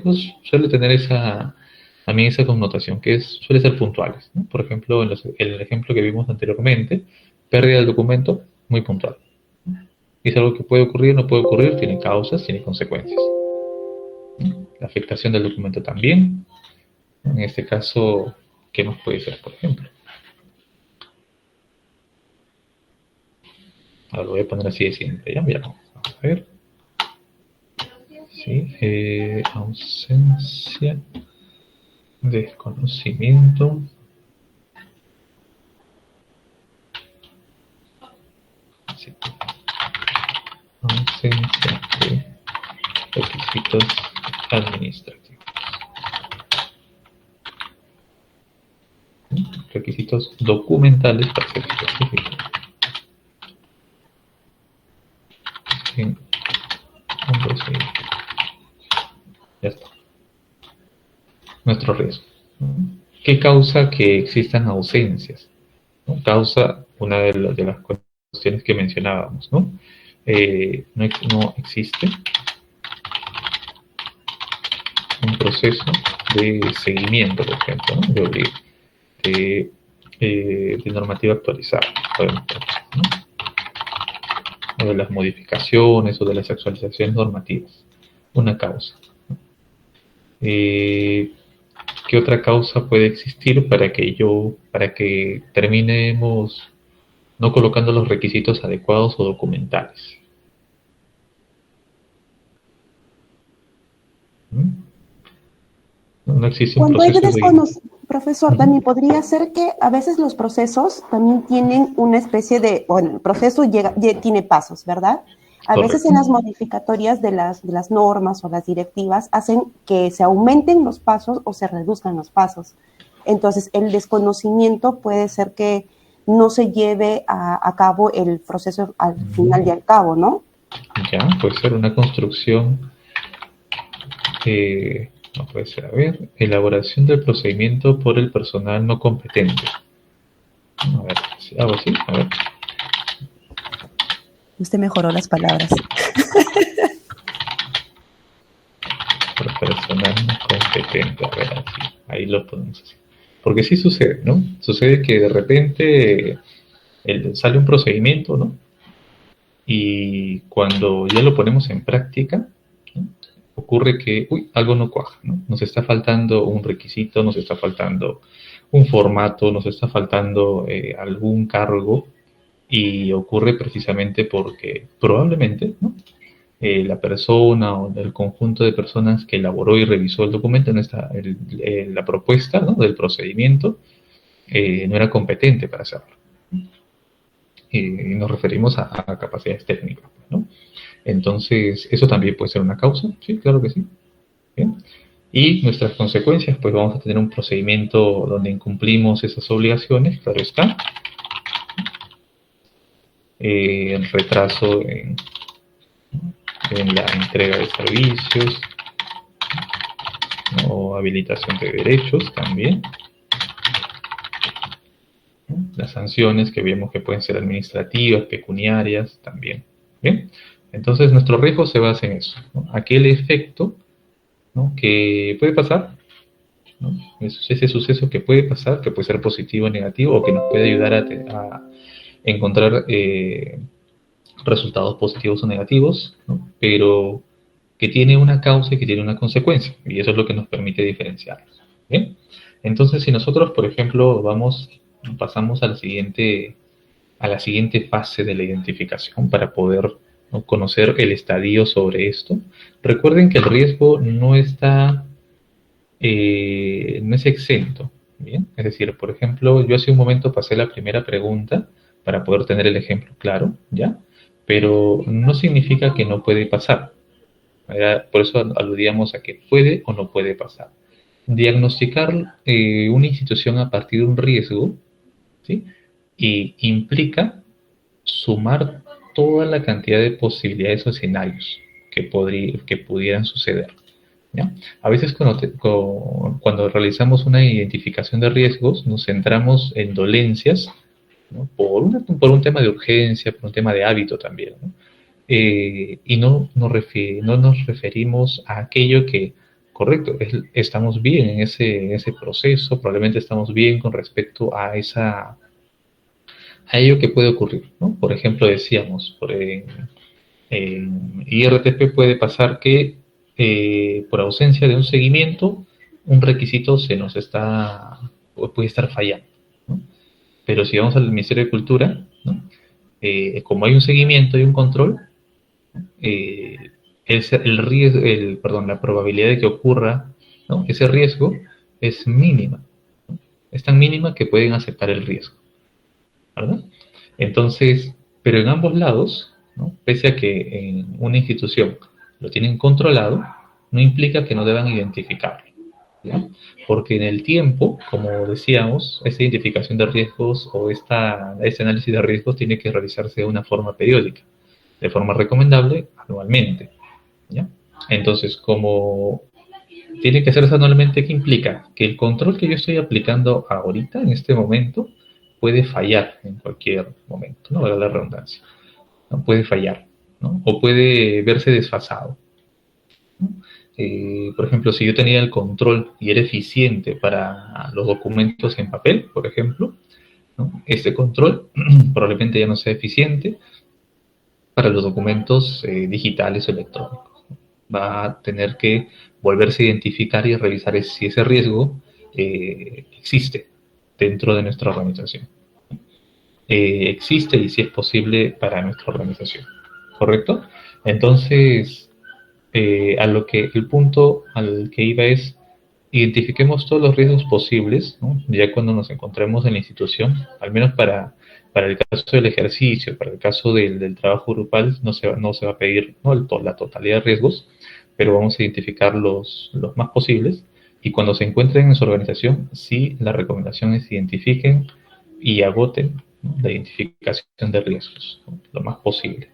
riesgos suele tener también esa connotación, suele ser puntuales, ¿no? Por ejemplo, en el ejemplo que vimos anteriormente, pérdida del documento, muy puntual. Es algo que puede ocurrir, no puede ocurrir, tiene causas, tiene consecuencias. La afectación del documento también. En este caso, ¿qué más puede ser, por ejemplo? Ahora lo voy a poner así de simple, ya, vamos a ver. Sí, ausencia, desconocimiento. Sí. Ausencia de requisitos administrativos. Requisitos documentales para ser específicos. Sí. Ya está. Nuestro riesgo. ¿Qué causa que existan ausencias? ¿No? Causa una de las cuestiones que mencionábamos, ¿no? No existe un proceso de seguimiento, por ejemplo, ¿no? de normativa actualizada, ¿no? O de las modificaciones o de las actualizaciones normativas. Una causa. ¿Qué otra causa puede existir para que terminemos no colocando los requisitos adecuados o documentales? No existe un Cuando hay proceso profesor, también podría ser que a veces los procesos también tienen una especie de, bueno, el proceso tiene pasos, ¿verdad? A Correcto. veces en las modificatorias de las normas o las directivas hacen que se aumenten los pasos o se reduzcan los pasos. Entonces, el desconocimiento puede ser que no se lleve a cabo el proceso al final y al cabo, ¿no? Ya, puede ser una construcción, no puede ser, a ver, elaboración del procedimiento por el personal no competente. A ver, si hago así, a ver. Usted mejoró las palabras. Por personal no competente, a ver, así, ahí lo ponemos así. Porque sí sucede, ¿no? Sucede que de repente sale un procedimiento, ¿no? Y cuando ya lo ponemos en práctica, ¿no? Ocurre que, algo no cuaja, ¿no? Nos está faltando un requisito, nos está faltando un formato, nos está faltando algún cargo, y ocurre precisamente porque probablemente, ¿no? La persona o el conjunto de personas que elaboró y revisó el documento, la propuesta, ¿no? del procedimiento, no era competente para hacerlo. Y nos referimos a capacidades técnicas, ¿no? Entonces, eso también puede ser una causa, sí, claro que sí. ¿Bien? Y nuestras consecuencias, pues vamos a tener un procedimiento donde incumplimos esas obligaciones, claro está. El retraso en la entrega de servicios, o habilitación de derechos también. Las sanciones que vemos que pueden ser administrativas, pecuniarias también. ¿Bien? Entonces nuestro riesgo se basa en eso, ¿no? Aquel efecto, ¿no? que puede pasar, ¿no? Ese suceso que puede pasar, que puede ser positivo o negativo, o que nos puede ayudar a encontrar resultados positivos o negativos, ¿no? Pero que tiene una causa y que tiene una consecuencia, y eso es lo que nos permite diferenciarlos. ¿Bien? Entonces, si nosotros, por ejemplo, pasamos a la siguiente fase de la identificación para poder, ¿no? conocer el estadio sobre esto, recuerden que el riesgo no es exento. ¿Bien? Es decir, por ejemplo, yo hace un momento pasé la primera pregunta para poder tener el ejemplo claro, ¿ya? Pero no significa que no puede pasar. Por eso aludíamos a que puede o no puede pasar. Diagnosticar una institución a partir de un riesgo, ¿sí? Y implica sumar toda la cantidad de posibilidades o escenarios que pudieran suceder, ¿ya? A veces cuando realizamos una identificación de riesgos nos centramos en dolencias, ¿no? por un tema de urgencia, por un tema de hábito también, ¿no? Y no nos referimos a aquello que correcto, estamos bien en ese proceso, probablemente estamos bien con respecto a ello que puede ocurrir, ¿no? Por ejemplo, decíamos, en IRTP puede pasar que por ausencia de un seguimiento, un requisito se nos está, puede estar fallando, ¿no? Pero si vamos al Ministerio de Cultura, ¿no? Como hay un seguimiento y un control, eh, el riesgo, perdón, la probabilidad de que ocurra, ¿no? Ese riesgo es mínima, ¿no? Es tan mínima que pueden aceptar el riesgo, ¿verdad? Entonces, pero en ambos lados, ¿no? Pese a que en una institución lo tienen controlado, no implica que no deban identificarlo, ¿ya? Porque en el tiempo, como decíamos, esta identificación de riesgos o este análisis de riesgos tiene que realizarse de una forma periódica, de forma recomendable anualmente, ¿ya? Entonces, como tiene que hacerse anualmente, ¿qué implica? Que el control que yo estoy aplicando ahorita, en este momento, puede fallar en cualquier momento, no vale la redundancia, ¿no? Puede fallar, ¿no? O puede verse desfasado, ¿no? Por ejemplo, si yo tenía el control y era eficiente para los documentos en papel, por ejemplo, ¿no? Este control probablemente ya no sea eficiente para los documentos digitales o electrónicos. Va a tener que volverse a identificar y revisar si ese riesgo existe dentro de nuestra organización. Existe y si es posible para nuestra organización. ¿Correcto? Entonces, el punto al que iba es identifiquemos todos los riesgos posibles, ¿no? Ya cuando nos encontremos en la institución, al menos para el caso del ejercicio, para el caso del trabajo grupal, no se va a pedir, ¿no? La totalidad de riesgos, pero vamos a identificar los más posibles, y cuando se encuentren en su organización, sí, la recomendación es identifiquen y agoten, ¿no? La identificación de riesgos, ¿no? Lo más posible,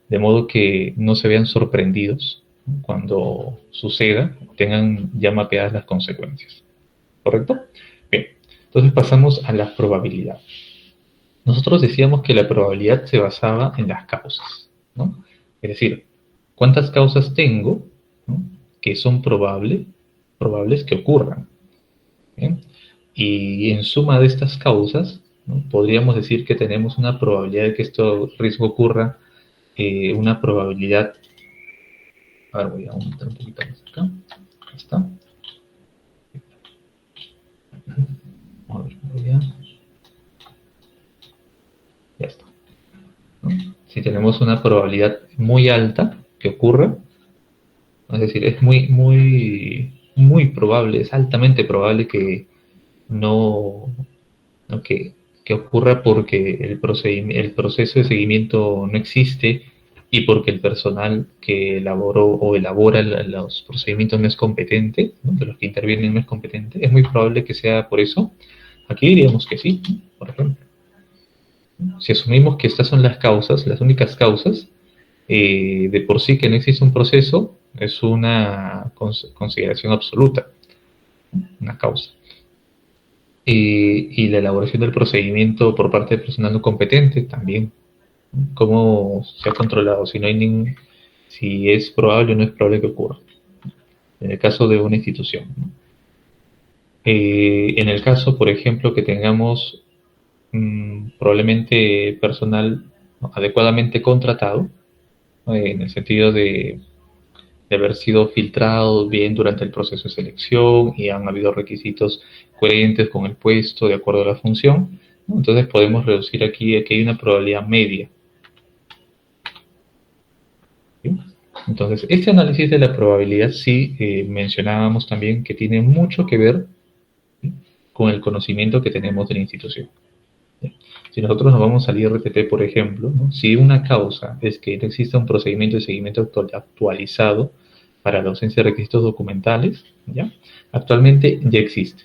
de modo que no se vean sorprendidos, ¿no? Cuando suceda, tengan ya mapeadas las consecuencias. ¿Correcto? Bien, entonces pasamos a la probabilidad. Nosotros decíamos que la probabilidad se basaba en las causas, ¿no? Es decir, ¿cuántas causas tengo, ¿no? Que son probables que ocurran? ¿Bien? Y en suma de estas causas, ¿no? Podríamos decir que tenemos una probabilidad de que este riesgo ocurra, una probabilidad. Ahora voy a aumentar un poquito más acá. Ahí está. A ver, ya está, ¿no? Si tenemos una probabilidad muy alta que ocurra, es decir, es muy probable, es altamente probable que no, no que ocurra porque el proceso de seguimiento no existe y porque el personal que elaboró o elabora los procedimientos no es competente, ¿no? De los que intervienen no es competente, es muy probable que sea por eso. Aquí diríamos que sí, por ejemplo. Si asumimos que estas son las causas, las únicas causas, de por sí que no existe un proceso, es una consideración absoluta, una causa. Y la elaboración del procedimiento por parte del personal no competente también. ¿Cómo se ha controlado? Si es probable o no es probable que ocurra. En el caso de una institución, ¿no? En el caso, por ejemplo, que tengamos probablemente personal, ¿no? Adecuadamente contratado, en el sentido de haber sido filtrados bien durante el proceso de selección y han habido requisitos coherentes con el puesto de acuerdo a la función, ¿no? Entonces podemos reducir aquí que hay una probabilidad media. ¿Sí? Entonces, este análisis de la probabilidad sí mencionábamos también que tiene mucho que ver, ¿sí? Con el conocimiento que tenemos de la institución. Si nosotros nos vamos al IRTP, por ejemplo, ¿no? Si una causa es que no exista un procedimiento de seguimiento actualizado para la ausencia de requisitos documentales, ¿ya? Actualmente ya existe.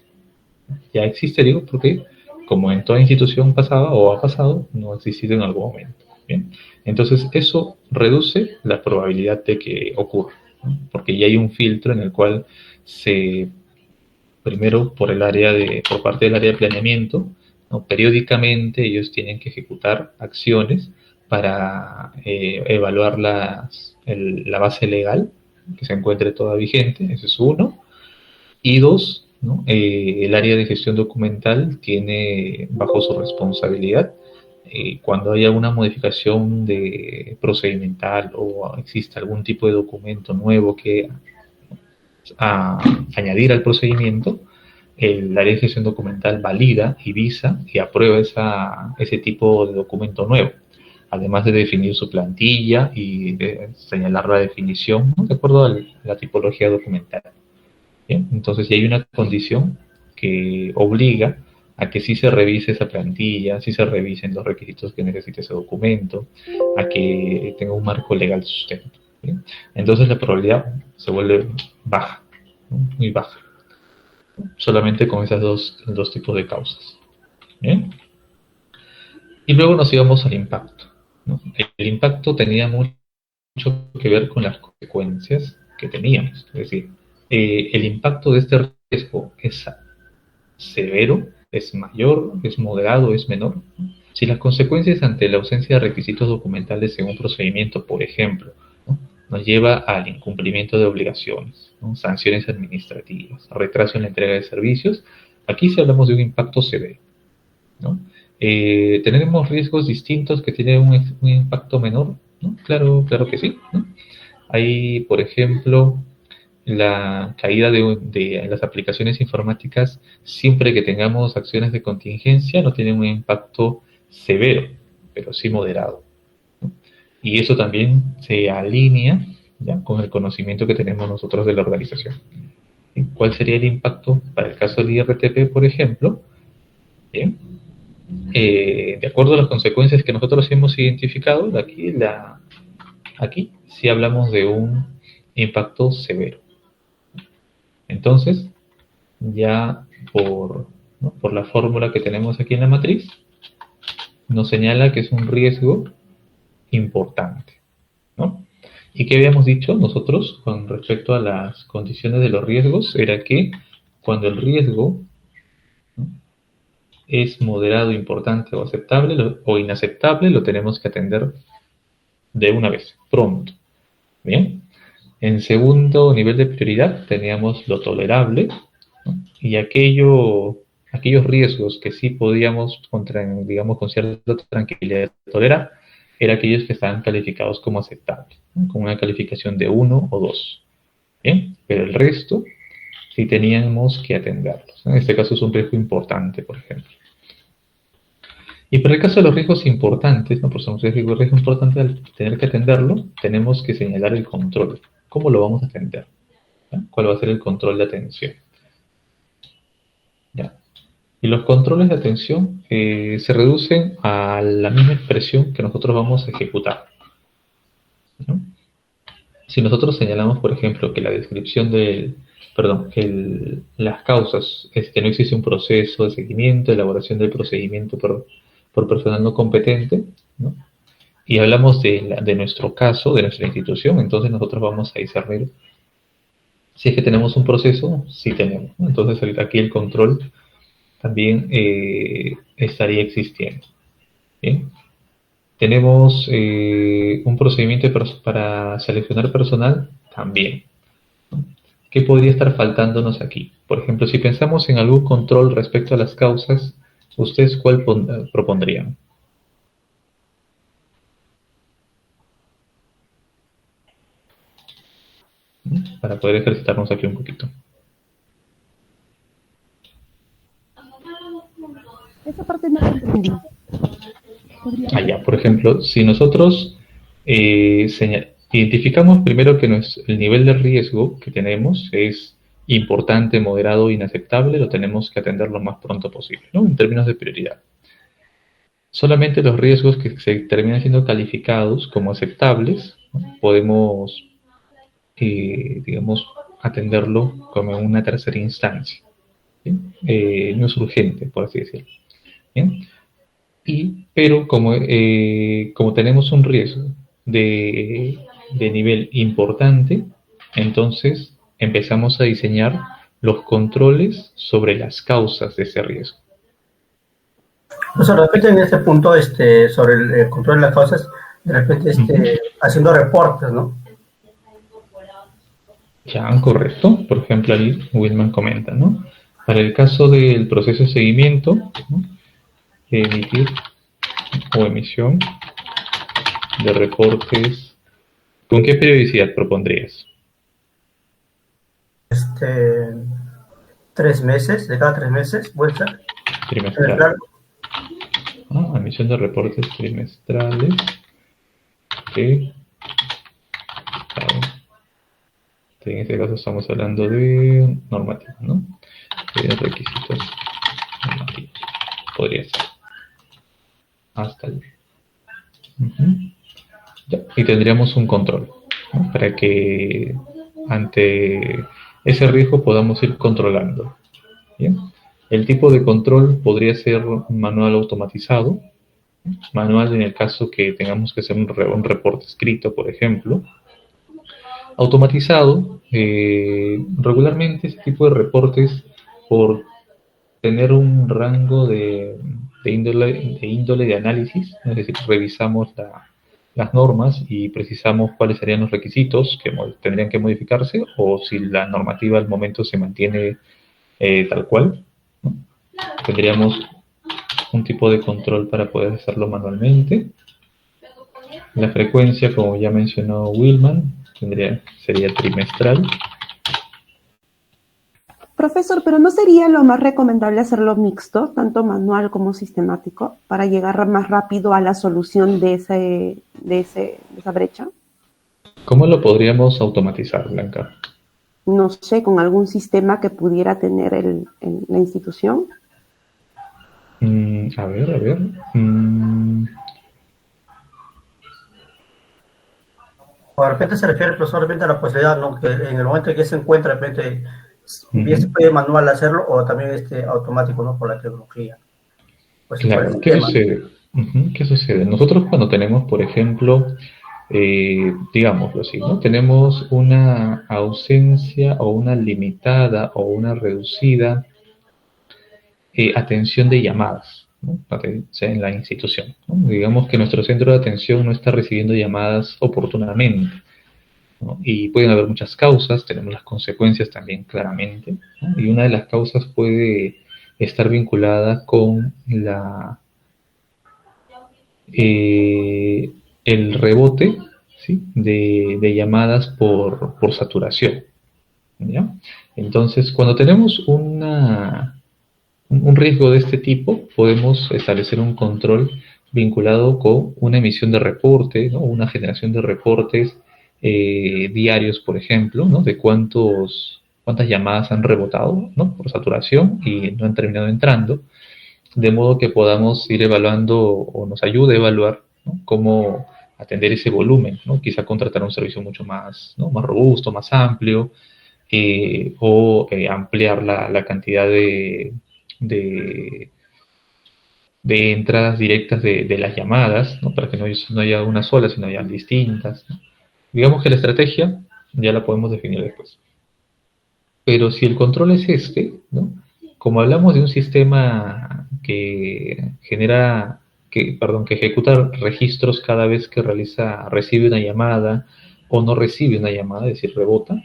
Ya existe, digo, porque como en toda institución pasada o ha pasado, no ha existido en algún momento. ¿Bien? Entonces, eso reduce la probabilidad de que ocurra, ¿no? Porque ya hay un filtro en el cual primero por parte del área de planeamiento, ¿no? Periódicamente ellos tienen que ejecutar acciones para evaluar la base legal que se encuentre toda vigente, ese es uno. Y dos, ¿no? El área de gestión documental tiene bajo su responsabilidad, cuando haya una modificación de procedimental o exista algún tipo de documento nuevo que añadir al procedimiento, el área de gestión documental valida y visa y aprueba ese tipo de documento nuevo, además de definir su plantilla y de señalar la definición, ¿no?, de acuerdo a la tipología documental. ¿Bien? Entonces, si hay una condición que obliga a que sí se revise esa plantilla, sí se revisen los requisitos que necesite ese documento, a que tenga un marco legal sustento. ¿Bien? Entonces la probabilidad se vuelve baja, ¿no?, muy baja, solamente con esas dos tipos de causas. ¿Bien? Y luego nos íbamos al impacto, ¿no? El impacto tenía mucho que ver con las consecuencias que teníamos, es decir, el impacto de este riesgo es severo, es mayor, es moderado, es menor. Si las consecuencias ante la ausencia de requisitos documentales en un procedimiento, por ejemplo, ¿no?, nos lleva al incumplimiento de obligaciones, ¿no?, sanciones administrativas, retraso en la entrega de servicios, aquí sí hablamos de un impacto severo, ¿no? ¿Tenemos riesgos distintos que tienen un impacto menor? ¿No? Claro, claro que sí, ¿no? Hay, por ejemplo, la caída de las aplicaciones informáticas, siempre que tengamos acciones de contingencia, no tienen un impacto severo, pero sí moderado, ¿no? Y eso también se alinea, ¿ya?, con el conocimiento que tenemos nosotros de la organización. ¿Y cuál sería el impacto para el caso del IRTP, por ejemplo? Bien. De acuerdo a las consecuencias que nosotros hemos identificado, aquí sí hablamos de un impacto severo. Entonces, ya ¿no?, por la fórmula que tenemos aquí en la matriz, nos señala que es un riesgo importante, ¿no? ¿Y qué habíamos dicho nosotros con respecto a las condiciones de los riesgos? Era que cuando el riesgo, ¿no?, es moderado, importante o aceptable o inaceptable, lo tenemos que atender de una vez, pronto. Bien. En segundo nivel de prioridad teníamos lo tolerable, ¿no?, y aquellos riesgos que sí podíamos, digamos, con cierta tranquilidad tolerar, eran aquellos que estaban calificados como aceptables, ¿no?, con una calificación de 1 o 2. Bien, pero el resto sí teníamos que atenderlos. En este caso es un riesgo importante, por ejemplo. Y para el caso de los riesgos importantes, ¿no?, por ser un riesgo importante, al tener que atenderlo, tenemos que señalar el control. ¿Cómo lo vamos a atender? ¿Ya? ¿Cuál va a ser el control de atención? ¿Ya? Y los controles de atención se reducen a la misma expresión que nosotros vamos a ejecutar, ¿no? Si nosotros señalamos, por ejemplo, que la descripción las causas es que no existe un proceso de seguimiento, elaboración del procedimiento por personal no competente, ¿no?, y hablamos de nuestro caso, de nuestra institución, entonces nosotros vamos a discernir si es que tenemos un proceso, sí tenemos, ¿no? Entonces aquí el control también estaría existiendo. ¿Bien? Tenemos un procedimiento para seleccionar personal también, ¿no? ¿Qué podría estar faltándonos aquí? Por ejemplo, si pensamos en algún control respecto a las causas, ¿ustedes cuál propondrían? Para poder ejercitarnos aquí un poquito. Esa parte no la entendí. Allá, por ejemplo, si nosotros identificamos primero que el nivel de riesgo que tenemos es importante, moderado, inaceptable, lo tenemos que atender lo más pronto posible, ¿no?, en términos de prioridad. Solamente los riesgos que se terminan siendo calificados como aceptables, ¿no?, podemos, digamos, atenderlo como en una tercera instancia. No es urgente, por así decirlo. ¿Bien? Pero como tenemos un riesgo de nivel importante, entonces empezamos a diseñar los controles sobre las causas de ese riesgo. Pues de repente en este punto, sobre el control de las causas, de repente haciendo reportes, ¿no? Ya, correcto. Por ejemplo, ahí Willman comenta, ¿no? Para el caso del proceso de seguimiento, ¿no? Emitir o emisión de reportes, ¿con qué periodicidad propondrías? Este, 3 meses, de cada 3 meses, puede ser. Trimestral. Claro. Emisión de reportes trimestrales. Que, claro, en este caso estamos hablando de normativa, ¿no? De requisitos normativos. Podría ser. Hasta el... Ya. Y tendríamos un control, ¿no? Para que ante ese riesgo podamos ir controlando. ¿Bien? El tipo de control podría ser manual automatizado, manual en el caso que tengamos que hacer un reporte escrito, por ejemplo. Automatizado, regularmente este tipo de reportes, por tener un rango índole de análisis, es decir, revisamos las normas y precisamos cuáles serían los requisitos que tendrían que modificarse o si la normativa al momento se mantiene tal cual, ¿no? Tendríamos un tipo de control para poder hacerlo manualmente. La frecuencia, como ya mencionó Willman, sería trimestral. Profesor, pero ¿no sería lo más recomendable hacerlo mixto, tanto manual como sistemático, para llegar más rápido a la solución de esa brecha? ¿Cómo lo podríamos automatizar, Blanca? No sé, con algún sistema que pudiera tener la institución. A ver. O de repente se refiere, profesor, de repente a la posibilidad, ¿no? Que en el momento en que se encuentra, de repente, bien se Ujú. puede manual hacerlo o también automático, ¿no? Por la tecnología. Pues por el Claro, ¿qué sistema. sucede? ¿Qué sucede? Nosotros cuando tenemos, por ejemplo, digámoslo así, ¿no? Tenemos una ausencia o una limitada o una reducida atención de llamadas, ¿no? En la institución, ¿no? Digamos que nuestro centro de atención no está recibiendo llamadas oportunamente, ¿no? Y pueden haber muchas causas, tenemos las consecuencias también claramente, ¿no? Y una de las causas puede estar vinculada con eh, el rebote, ¿sí? de llamadas por saturación, ¿ya? Entonces, cuando tenemos un riesgo de este tipo, podemos establecer un control vinculado con una emisión de reporte, ¿no? Una generación de reportes diarios, por ejemplo, ¿no? De cuántas llamadas han rebotado, ¿no? Por saturación y no han terminado entrando, de modo que podamos ir evaluando o nos ayude a evaluar, ¿no? Cómo atender ese volumen, ¿no? Quizá contratar un servicio mucho más, ¿no? Más robusto, más amplio, o ampliar la cantidad de, de entradas directas de las llamadas, ¿no? Para que no haya una sola, sino haya distintas, ¿no? Digamos que la estrategia ya la podemos definir después. Pero si el control es este, ¿no? Como hablamos de un sistema que que ejecuta registros cada vez que recibe una llamada o no recibe una llamada, es decir, rebota,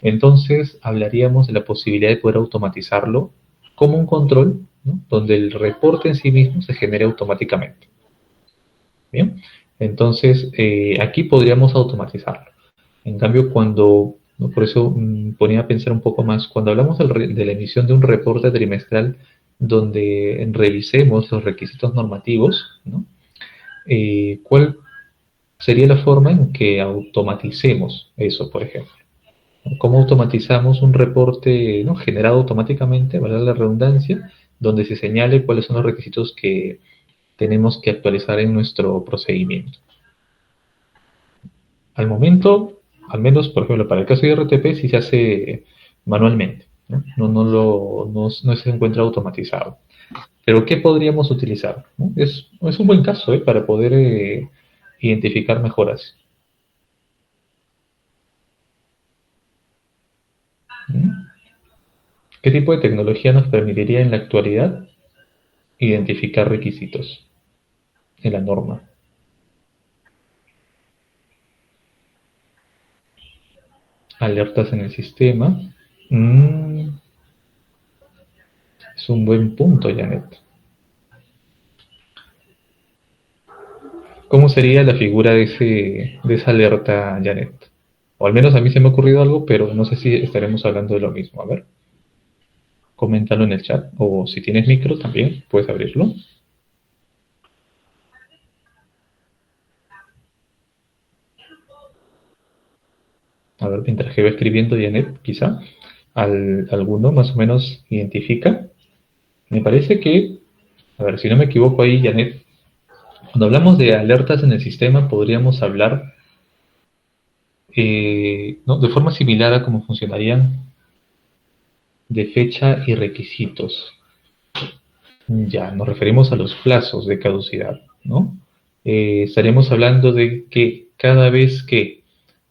entonces hablaríamos de la posibilidad de poder automatizarlo como un control, ¿no? Donde el reporte en sí mismo se genere automáticamente. Bien, entonces aquí podríamos automatizarlo. En cambio, ¿no? Por eso ponía a pensar un poco más, cuando hablamos de la emisión de un reporte trimestral donde revisemos los requisitos normativos, ¿no? ¿Cuál sería la forma en que automaticemos eso, por ejemplo? ¿Cómo automatizamos un reporte, ¿no? Generado automáticamente, valga la redundancia, donde se señale cuáles son los requisitos que tenemos que actualizar en nuestro procedimiento? Al momento, al menos, por ejemplo, para el caso de RTP, sí se hace manualmente, ¿no? No se encuentra automatizado. Pero, ¿qué podríamos utilizar? ¿No? Es un buen caso, para poder identificar mejoras. ¿Mm? ¿Qué tipo de tecnología nos permitiría en la actualidad identificar requisitos en la norma? Alertas en el sistema. Mm, es un buen punto, Janet. ¿Cómo sería la figura de esa alerta, Janet? O al menos a mí se me ha ocurrido algo, pero no sé si estaremos hablando de lo mismo. A ver, coméntalo en el chat. O si tienes micro también, puedes abrirlo. A ver, mientras que va escribiendo Janet, quizá alguno más o menos identifica. Me parece que, a ver, si no me equivoco ahí, Janet, cuando hablamos de alertas en el sistema, podríamos hablar ¿no? de forma similar a cómo funcionarían de fecha y requisitos. Ya, nos referimos a los plazos de caducidad, ¿no? Estaríamos hablando de que cada vez que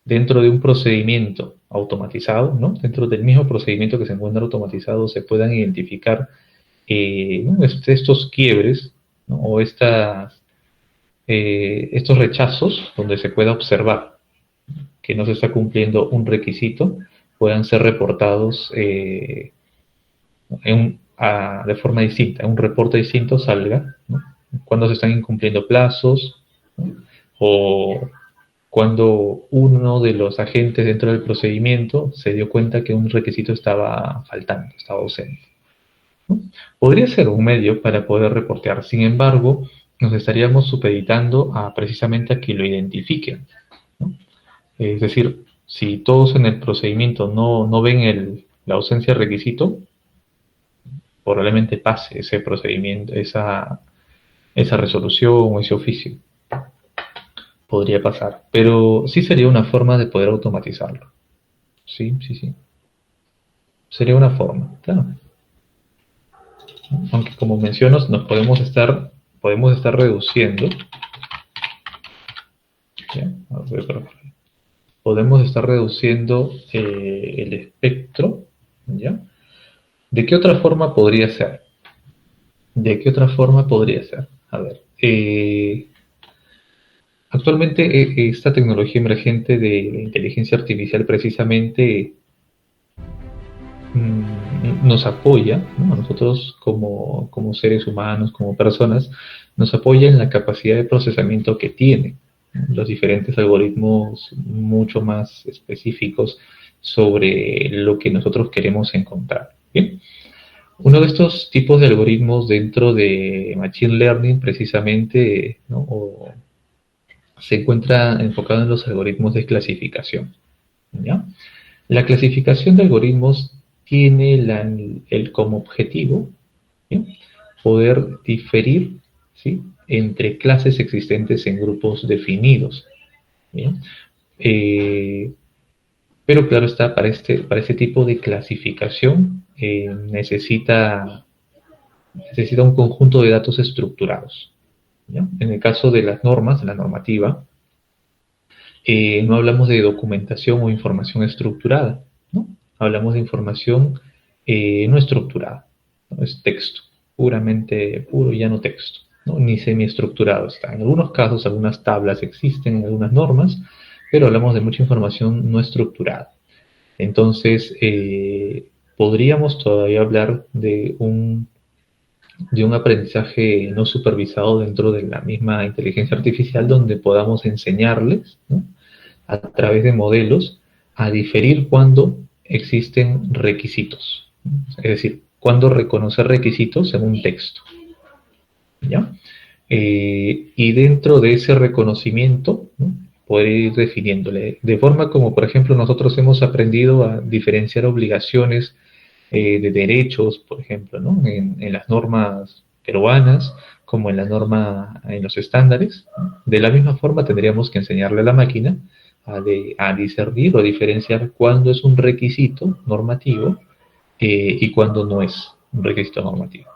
dentro de un procedimiento automatizado, ¿no? Dentro del mismo procedimiento que se encuentra automatizado, se puedan identificar ¿no? estos quiebres, ¿no? O estos rechazos donde se pueda observar que no se está cumpliendo un requisito, puedan ser reportados de forma distinta, un reporte distinto salga, ¿no? Cuando se están incumpliendo plazos, ¿no? O cuando uno de los agentes dentro del procedimiento se dio cuenta que un requisito estaba faltando, estaba ausente, ¿no? Podría ser un medio para poder reportear, sin embargo, nos estaríamos supeditando precisamente a que lo identifiquen, ¿no? Es decir, si todos en el procedimiento no ven la ausencia de requisito, probablemente pase ese procedimiento, esa resolución o ese oficio. Podría pasar, pero sí sería una forma de poder automatizarlo. Sí. Sería una forma, claro. Aunque como menciono, nos podemos estar reduciendo. ¿Ya? Podemos estar reduciendo el espectro, ¿ya? ¿De qué otra forma podría ser? A ver, actualmente esta tecnología emergente de inteligencia artificial precisamente nos apoya, ¿no? A nosotros como seres humanos, como personas, nos apoya en la capacidad de procesamiento que tiene, ¿no? Los diferentes algoritmos mucho más específicos sobre lo que nosotros queremos encontrar. Bien. Uno de estos tipos de algoritmos dentro de Machine Learning precisamente, ¿no? Se encuentra enfocado en los algoritmos de clasificación, ¿ya? La clasificación de algoritmos tiene como objetivo, ¿sí? Poder diferir, ¿sí? Entre clases existentes en grupos definidos, ¿bien? Pero claro está, para este tipo de clasificación necesita un conjunto de datos estructurados, ¿ya? En el caso de las normas, de la normativa, no hablamos de documentación o información estructurada, ¿no? Hablamos de información no estructurada, ¿no? Es texto, puramente puro, ya no texto, ¿no? Ni semiestructurado está. En algunos casos, algunas tablas existen en algunas normas, pero hablamos de mucha información no estructurada. Entonces, podríamos todavía hablar de un aprendizaje no supervisado dentro de la misma inteligencia artificial, donde podamos enseñarles, ¿no? A través de modelos a diferir cuando existen requisitos, ¿no? Es decir, cuando reconocer requisitos en un texto, ¿ya? Y dentro de ese reconocimiento, ¿no? Poder ir definiéndole, de forma como, por ejemplo, nosotros hemos aprendido a diferenciar obligaciones de derechos, por ejemplo, ¿no? En las normas peruanas, como en los estándares, ¿no? De la misma forma tendríamos que enseñarle a la máquina a discernir o a diferenciar cuándo es un requisito normativo y cuándo no es un requisito normativo.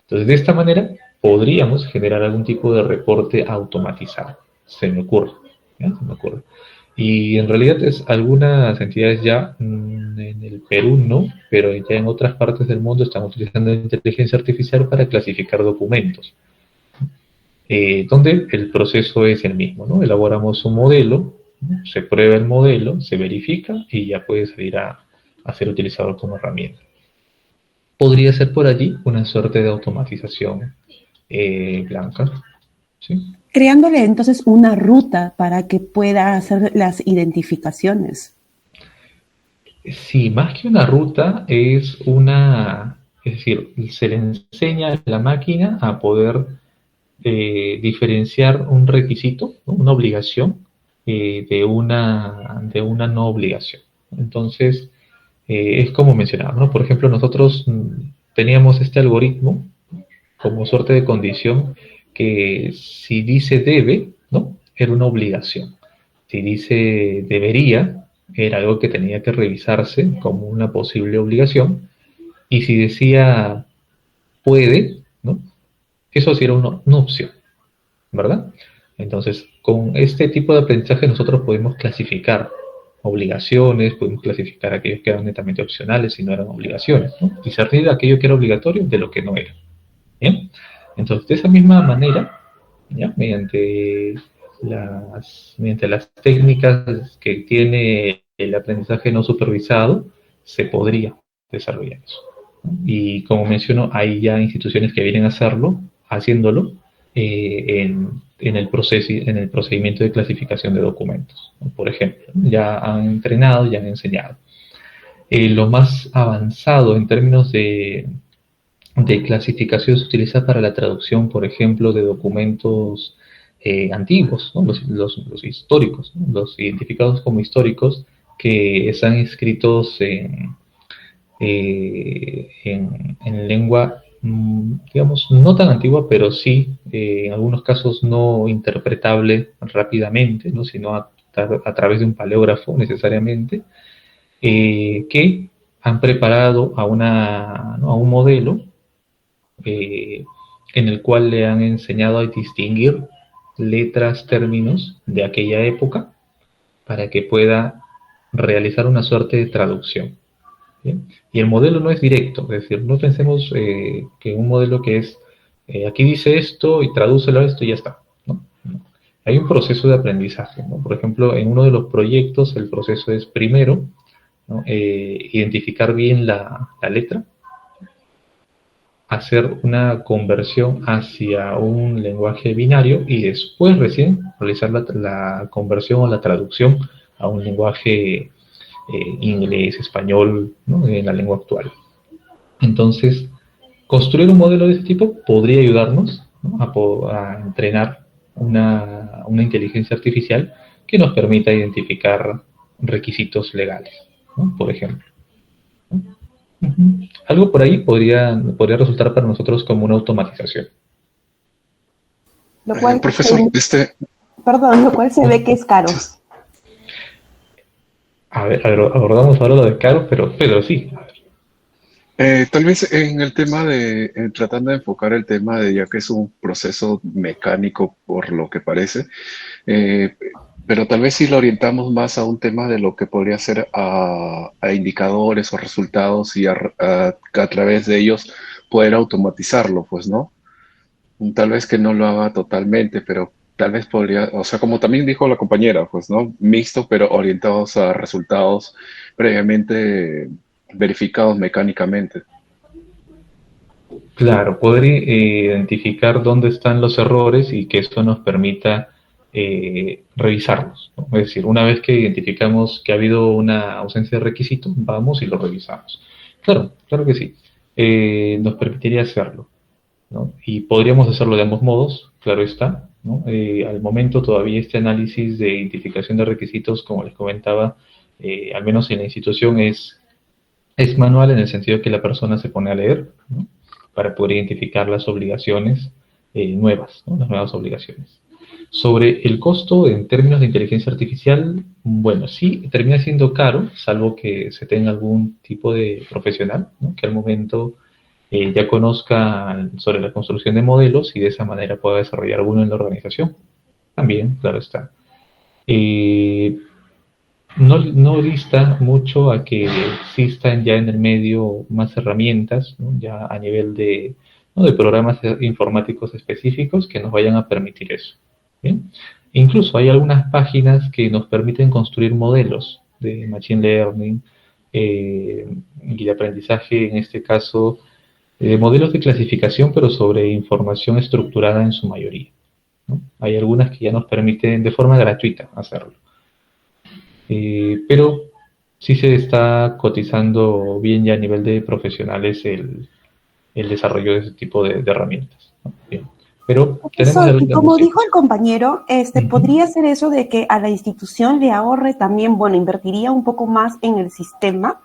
Entonces, de esta manera podríamos generar algún tipo de reporte automatizado. Se me ocurre. Y en realidad algunas entidades ya en el Perú no, pero ya en otras partes del mundo están utilizando inteligencia artificial para clasificar documentos, donde el proceso es el mismo, ¿no? Elaboramos un modelo ¿no? Se prueba el modelo, se verifica y ya puede salir a ser utilizado como herramienta. Podría ser por allí una suerte de automatización blanca, ¿sí? Creándole entonces una ruta para que pueda hacer las identificaciones. Sí, más que una ruta es decir, se le enseña a la máquina a poder diferenciar un requisito, ¿no? Una obligación, de una no obligación. Entonces, es como mencionaba, ¿no? Por ejemplo, nosotros teníamos este algoritmo como suerte de condición que si dice debe, ¿no? Era una obligación. Si dice debería, era algo que tenía que revisarse como una posible obligación. Y si decía puede, ¿no? Eso sí era una opción, ¿verdad? Entonces, con este tipo de aprendizaje nosotros podemos clasificar obligaciones, podemos clasificar aquellos que eran netamente opcionales y no eran obligaciones, ¿no? Discernir aquello que era obligatorio de lo que no era. ¿Bien? Entonces, de esa misma manera, ¿ya? Mediante las técnicas que tiene el aprendizaje no supervisado, se podría desarrollar eso, ¿no? Y como menciono, hay ya instituciones que vienen a haciéndolo en el procedimiento de clasificación de documentos, ¿no? Por ejemplo, ya han entrenado, ya han enseñado. Lo más avanzado en términos de clasificación se utiliza para la traducción, por ejemplo, de documentos antiguos, ¿no? Los históricos, ¿no? Los identificados como históricos que están escritos en lengua, digamos, no tan antigua, pero sí, en algunos casos no interpretable rápidamente, ¿no? Sino a través de un paleógrafo necesariamente, que han preparado ¿no? a un modelo en el cual le han enseñado a distinguir letras, términos de aquella época para que pueda realizar una suerte de traducción. ¿Bien? Y el modelo no es directo, es decir, no pensemos que un modelo que es aquí dice esto y tradúcelo a esto y ya está. ¿No? No. Hay un proceso de aprendizaje, ¿no? Por ejemplo, en uno de los proyectos el proceso es primero, ¿no? Identificar bien la letra, hacer una conversión hacia un lenguaje binario y después recién realizar la conversión o la traducción a un lenguaje inglés, español, ¿no? En la lengua actual. Entonces, construir un modelo de este tipo podría ayudarnos, ¿no? a entrenar una inteligencia artificial que nos permita identificar requisitos legales, ¿no? Por ejemplo. Algo por ahí podría resultar para nosotros como una automatización. Lo cual, profesor, perdón, lo cual se ve que es caro. A ver, abordamos ahora lo de caro, pero sí. tal vez en el tema tratando de enfocar el tema de, ya que es un proceso mecánico por lo que parece, pero tal vez si lo orientamos más a un tema de lo que podría ser a indicadores o resultados y a través de ellos poder automatizarlo, pues, ¿no? Tal vez que no lo haga totalmente, pero tal vez podría, o sea, como también dijo la compañera, pues, ¿no? Mixto, pero orientados a resultados previamente verificados mecánicamente. Claro, poder identificar dónde están los errores y que eso nos permita revisarlos, ¿no? Es decir, una vez que identificamos que ha habido una ausencia de requisito, vamos y lo revisamos. Claro, claro que sí. Nos permitiría hacerlo, ¿no? Y podríamos hacerlo de ambos modos, claro está, ¿no? Al momento todavía este análisis de identificación de requisitos, como les comentaba, al menos en la institución es manual en el sentido que la persona se pone a leer, ¿no? Para poder identificar las obligaciones nuevas, ¿no? Las nuevas obligaciones. Sobre el costo en términos de inteligencia artificial, bueno, sí, termina siendo caro, salvo que se tenga algún tipo de profesional, ¿no? Que al momento ya conozca sobre la construcción de modelos y de esa manera pueda desarrollar uno en la organización. También, claro está. No dista mucho a que existan ya en el medio más herramientas, ¿no? Ya a nivel ¿no? de programas informáticos específicos que nos vayan a permitir eso. ¿Bien? Incluso hay algunas páginas que nos permiten construir modelos de Machine Learning y de aprendizaje, en este caso, modelos de clasificación, pero sobre información estructurada en su mayoría, ¿no? Hay algunas que ya nos permiten de forma gratuita hacerlo. Pero sí se está cotizando bien ya a nivel de profesionales el desarrollo de ese tipo de herramientas, ¿no? Bien. Pero tenemos Profesor, y algunas como nociones. dijo el compañero, Ujú. podría ser eso de que a la institución le ahorre también, bueno, invertiría un poco más en el sistema,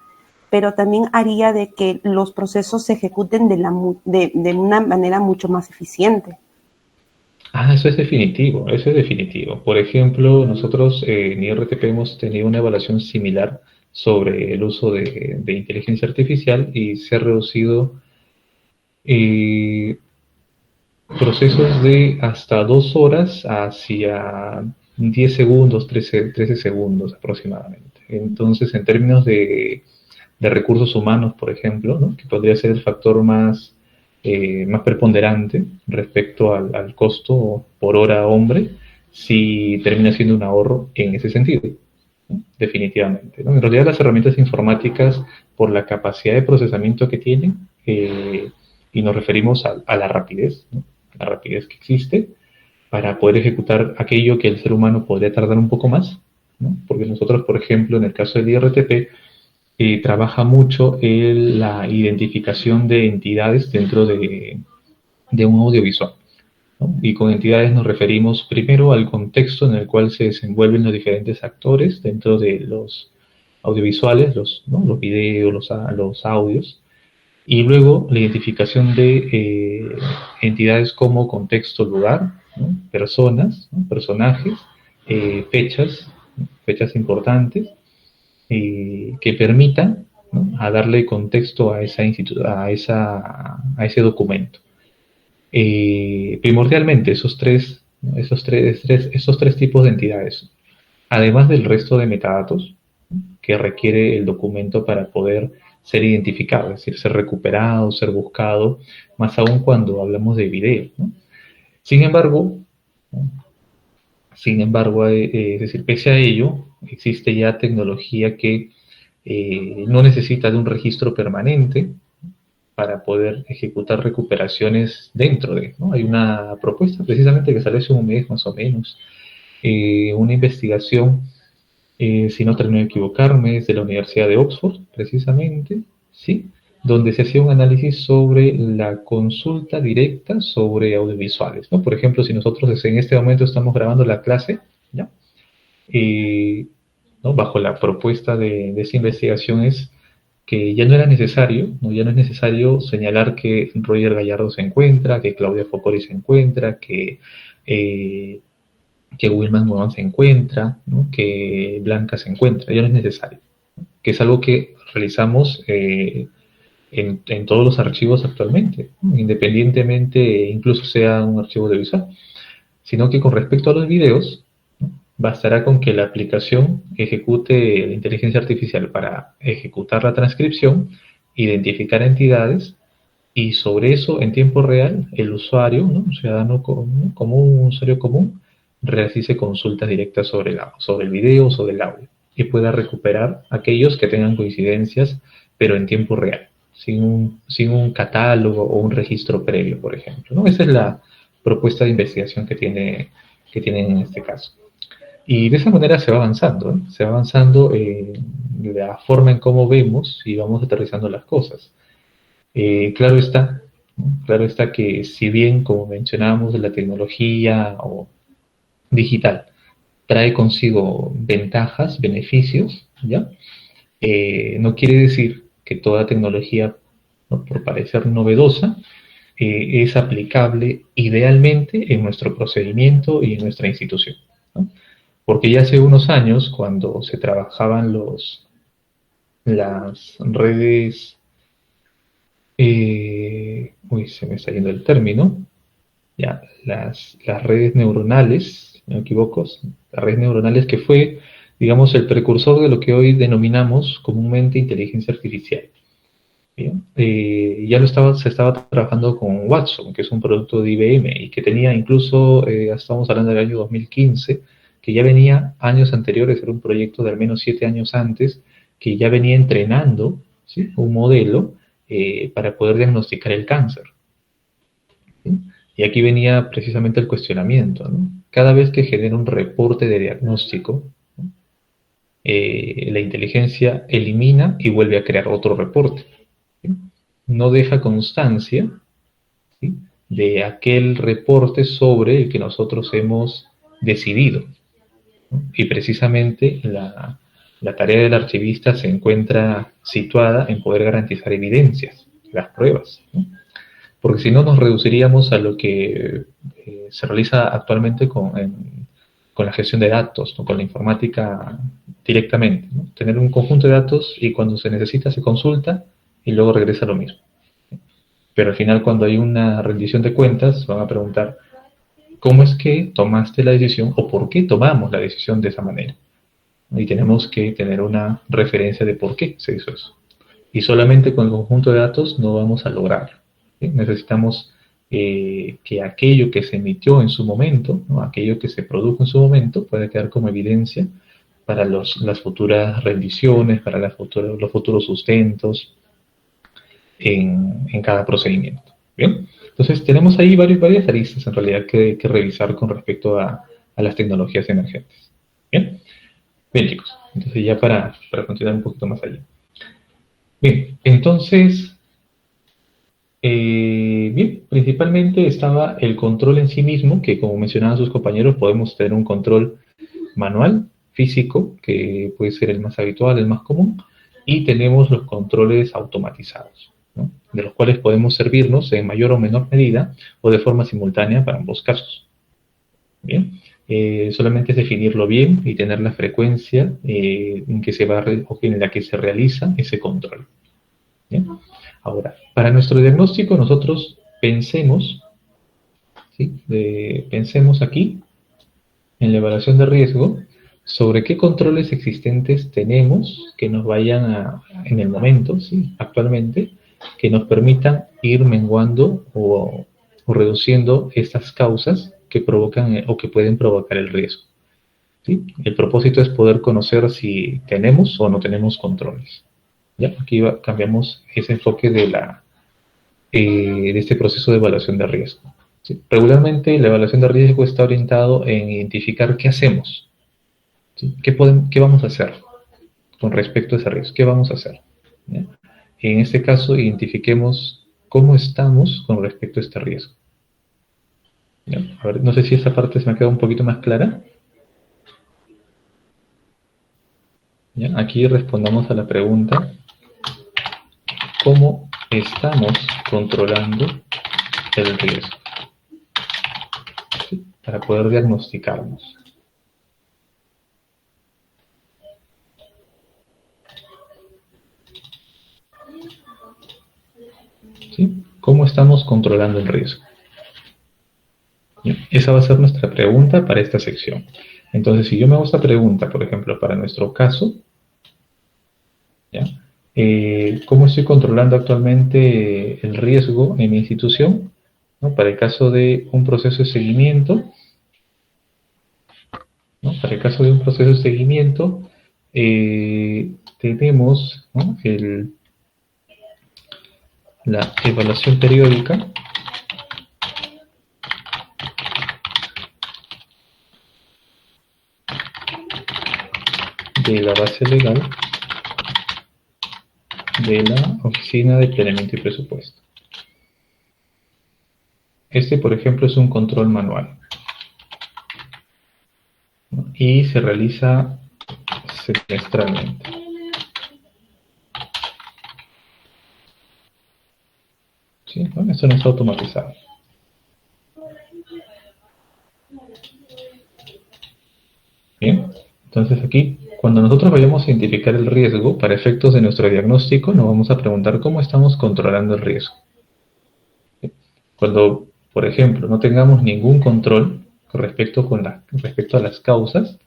pero también haría de que los procesos se ejecuten de una manera mucho más eficiente. Ah, eso es definitivo, eso es definitivo. Por ejemplo, nosotros en IRTP hemos tenido una evaluación similar sobre el uso de inteligencia artificial y se ha reducido eh, procesos de hasta 2 horas hacia 10 segundos, 13 segundos aproximadamente. Entonces, en términos de recursos humanos, por ejemplo, ¿no? Que podría ser el factor más preponderante respecto al costo por hora hombre, si termina siendo un ahorro en ese sentido, ¿no? Definitivamente, ¿no? En realidad las herramientas informáticas, por la capacidad de procesamiento que tienen, y nos referimos a la rapidez, ¿no? La rapidez que existe para poder ejecutar aquello que el ser humano podría tardar un poco más, ¿no? Porque nosotros, por ejemplo, en el caso del IRTP, trabaja mucho en la identificación de entidades dentro de un audiovisual, ¿no? Y con entidades nos referimos primero al contexto en el cual se desenvuelven los diferentes actores dentro de los audiovisuales, ¿no? Los videos, los audios, y luego la identificación de entidades como contexto, lugar, ¿no? Personas, ¿no? Personajes, fechas, ¿no? Fechas importantes, que permitan, ¿no? A darle contexto a ese documento. Primordialmente esos tres tipos de entidades, además del resto de metadatos que requiere el documento para poder ser identificado, es decir, ser recuperado, ser buscado, más aún cuando hablamos de video, ¿no? Sin embargo, ¿no? Es decir, pese a ello, existe ya tecnología que no necesita de un registro permanente para poder ejecutar recuperaciones dentro de, ¿no? Hay una propuesta precisamente que salió hace un mes más o menos, una investigación, si no termino de equivocarme, es de la Universidad de Oxford, precisamente, ¿sí? Donde se hacía un análisis sobre la consulta directa sobre audiovisuales, ¿no? Por ejemplo, si nosotros en este momento estamos grabando la clase, ¿ya? ¿No? Bajo la propuesta de esa investigación es que ya no era necesario, ¿no? Ya no es necesario señalar que Roger Gallardo se encuentra, que Claudia Focori se encuentra, que Wilman Morán se encuentra, ¿no? Que Blanca se encuentra, ya no es necesario, ¿no? Que es algo que realizamos en todos los archivos actualmente, ¿no? Independientemente, incluso sea un archivo de visual, sino que con respecto a los videos, ¿no? Bastará con que la aplicación ejecute la inteligencia artificial para ejecutar la transcripción, identificar entidades, y sobre eso, en tiempo real, el usuario, ¿no? Un ciudadano común, un usuario común, realice consultas directas sobre el video o sobre el audio y pueda recuperar aquellos que tengan coincidencias, pero en tiempo real, sin un catálogo o un registro previo, por ejemplo, ¿no? Esa es la propuesta de investigación que tienen en este caso. Y de esa manera se va avanzando, ¿eh? Se va avanzando la forma en cómo vemos y vamos aterrizando las cosas. Claro está, ¿no? Claro está que si bien, como mencionábamos, la tecnología o digital trae consigo ventajas, beneficios, ¿ya? No quiere decir que toda tecnología, ¿no? Por parecer novedosa, es aplicable idealmente en nuestro procedimiento y en nuestra institución, ¿no? Porque ya hace unos años, cuando se trabajaban las redes, se me está yendo el término, ya, las redes neuronales, si no me equivoco, las redes neuronales que fue, digamos, el precursor de lo que hoy denominamos comúnmente inteligencia artificial. Bien. Se estaba trabajando con Watson, que es un producto de IBM y que tenía incluso, estamos hablando del año 2015, que ya venía años anteriores, era un proyecto de al menos 7 años antes, que ya venía entrenando, ¿sí?, un modelo para poder diagnosticar el cáncer. ¿Sí? Y aquí venía precisamente el cuestionamiento, ¿no? Cada vez que genera un reporte de diagnóstico, ¿no?, la inteligencia elimina y vuelve a crear otro reporte. ¿Sí? No deja constancia, ¿sí?, de aquel reporte sobre el que nosotros hemos decidido, ¿no? Y precisamente la tarea del archivista se encuentra situada en poder garantizar evidencias, las pruebas, ¿no? Porque si no nos reduciríamos a lo que se realiza actualmente con la gestión de datos, ¿no?, con la informática directamente, ¿no? Tener un conjunto de datos y cuando se necesita se consulta y luego regresa lo mismo. Pero al final, cuando hay una rendición de cuentas, van a preguntar cómo es que tomaste la decisión o por qué tomamos la decisión de esa manera. Y tenemos que tener una referencia de por qué se hizo eso. Y solamente con el conjunto de datos no vamos a lograrlo, ¿sí? Necesitamos que aquello que se emitió en su momento, ¿no?, aquello que se produjo en su momento, pueda quedar como evidencia para las futuras rendiciones, para los futuros sustentos en cada procedimiento. ¿Bien? Entonces tenemos ahí varias aristas en realidad que revisar con respecto a las tecnologías emergentes. ¿Bien? Bien, chicos, entonces ya para continuar un poquito más allá. Bien, entonces, bien, principalmente estaba el control en sí mismo, que como mencionaban sus compañeros, podemos tener un control manual, físico, que puede ser el más habitual, el más común, y tenemos los controles automatizados, ¿no?, de los cuales podemos servirnos en mayor o menor medida o de forma simultánea para ambos casos. Bien. Solamente es definirlo bien y tener la frecuencia en la que se realiza ese control. ¿Bien? Ahora, para nuestro diagnóstico nosotros pensemos, ¿sí?, pensemos aquí en la evaluación de riesgo sobre qué controles existentes tenemos que nos vayan en el momento, ¿sí?, actualmente, que nos permitan ir menguando o reduciendo estas causas que provocan o que pueden provocar el riesgo. ¿Sí? El propósito es poder conocer si tenemos o no tenemos controles. ¿Ya? Aquí cambiamos ese enfoque de este proceso de evaluación de riesgo. ¿Sí? Regularmente la evaluación de riesgo está orientado en identificar qué hacemos. ¿Sí? ¿Qué vamos a hacer con respecto a ese riesgo? ¿Qué vamos a hacer? ¿Ya? En este caso, identifiquemos cómo estamos con respecto a este riesgo. ¿Ya? A ver, no sé si esta parte se me ha quedado un poquito más clara. ¿Ya? Aquí respondamos a la pregunta: ¿cómo estamos controlando el riesgo? ¿Sí? Para poder diagnosticarnos. ¿Sí? ¿Cómo estamos controlando el riesgo? Esa va a ser nuestra pregunta para esta sección. Entonces, si yo me hago esta pregunta, por ejemplo, para nuestro caso, ¿ya? ¿Cómo estoy controlando actualmente el riesgo en mi institución? ¿No? Para el caso de un proceso de seguimiento, ¿no? Para el caso de un proceso de seguimiento, tenemos, ¿no?, la evaluación periódica de la base legal de la Oficina de Planeamiento y Presupuesto. Este, por ejemplo, es un control manual, ¿no?, y se realiza semestralmente. ¿Sí? Bueno, esto no está automatizado. Bien, entonces aquí, cuando nosotros vayamos a identificar el riesgo para efectos de nuestro diagnóstico, nos vamos a preguntar cómo estamos controlando el riesgo. Cuando, por ejemplo, no tengamos ningún control respecto a las causas,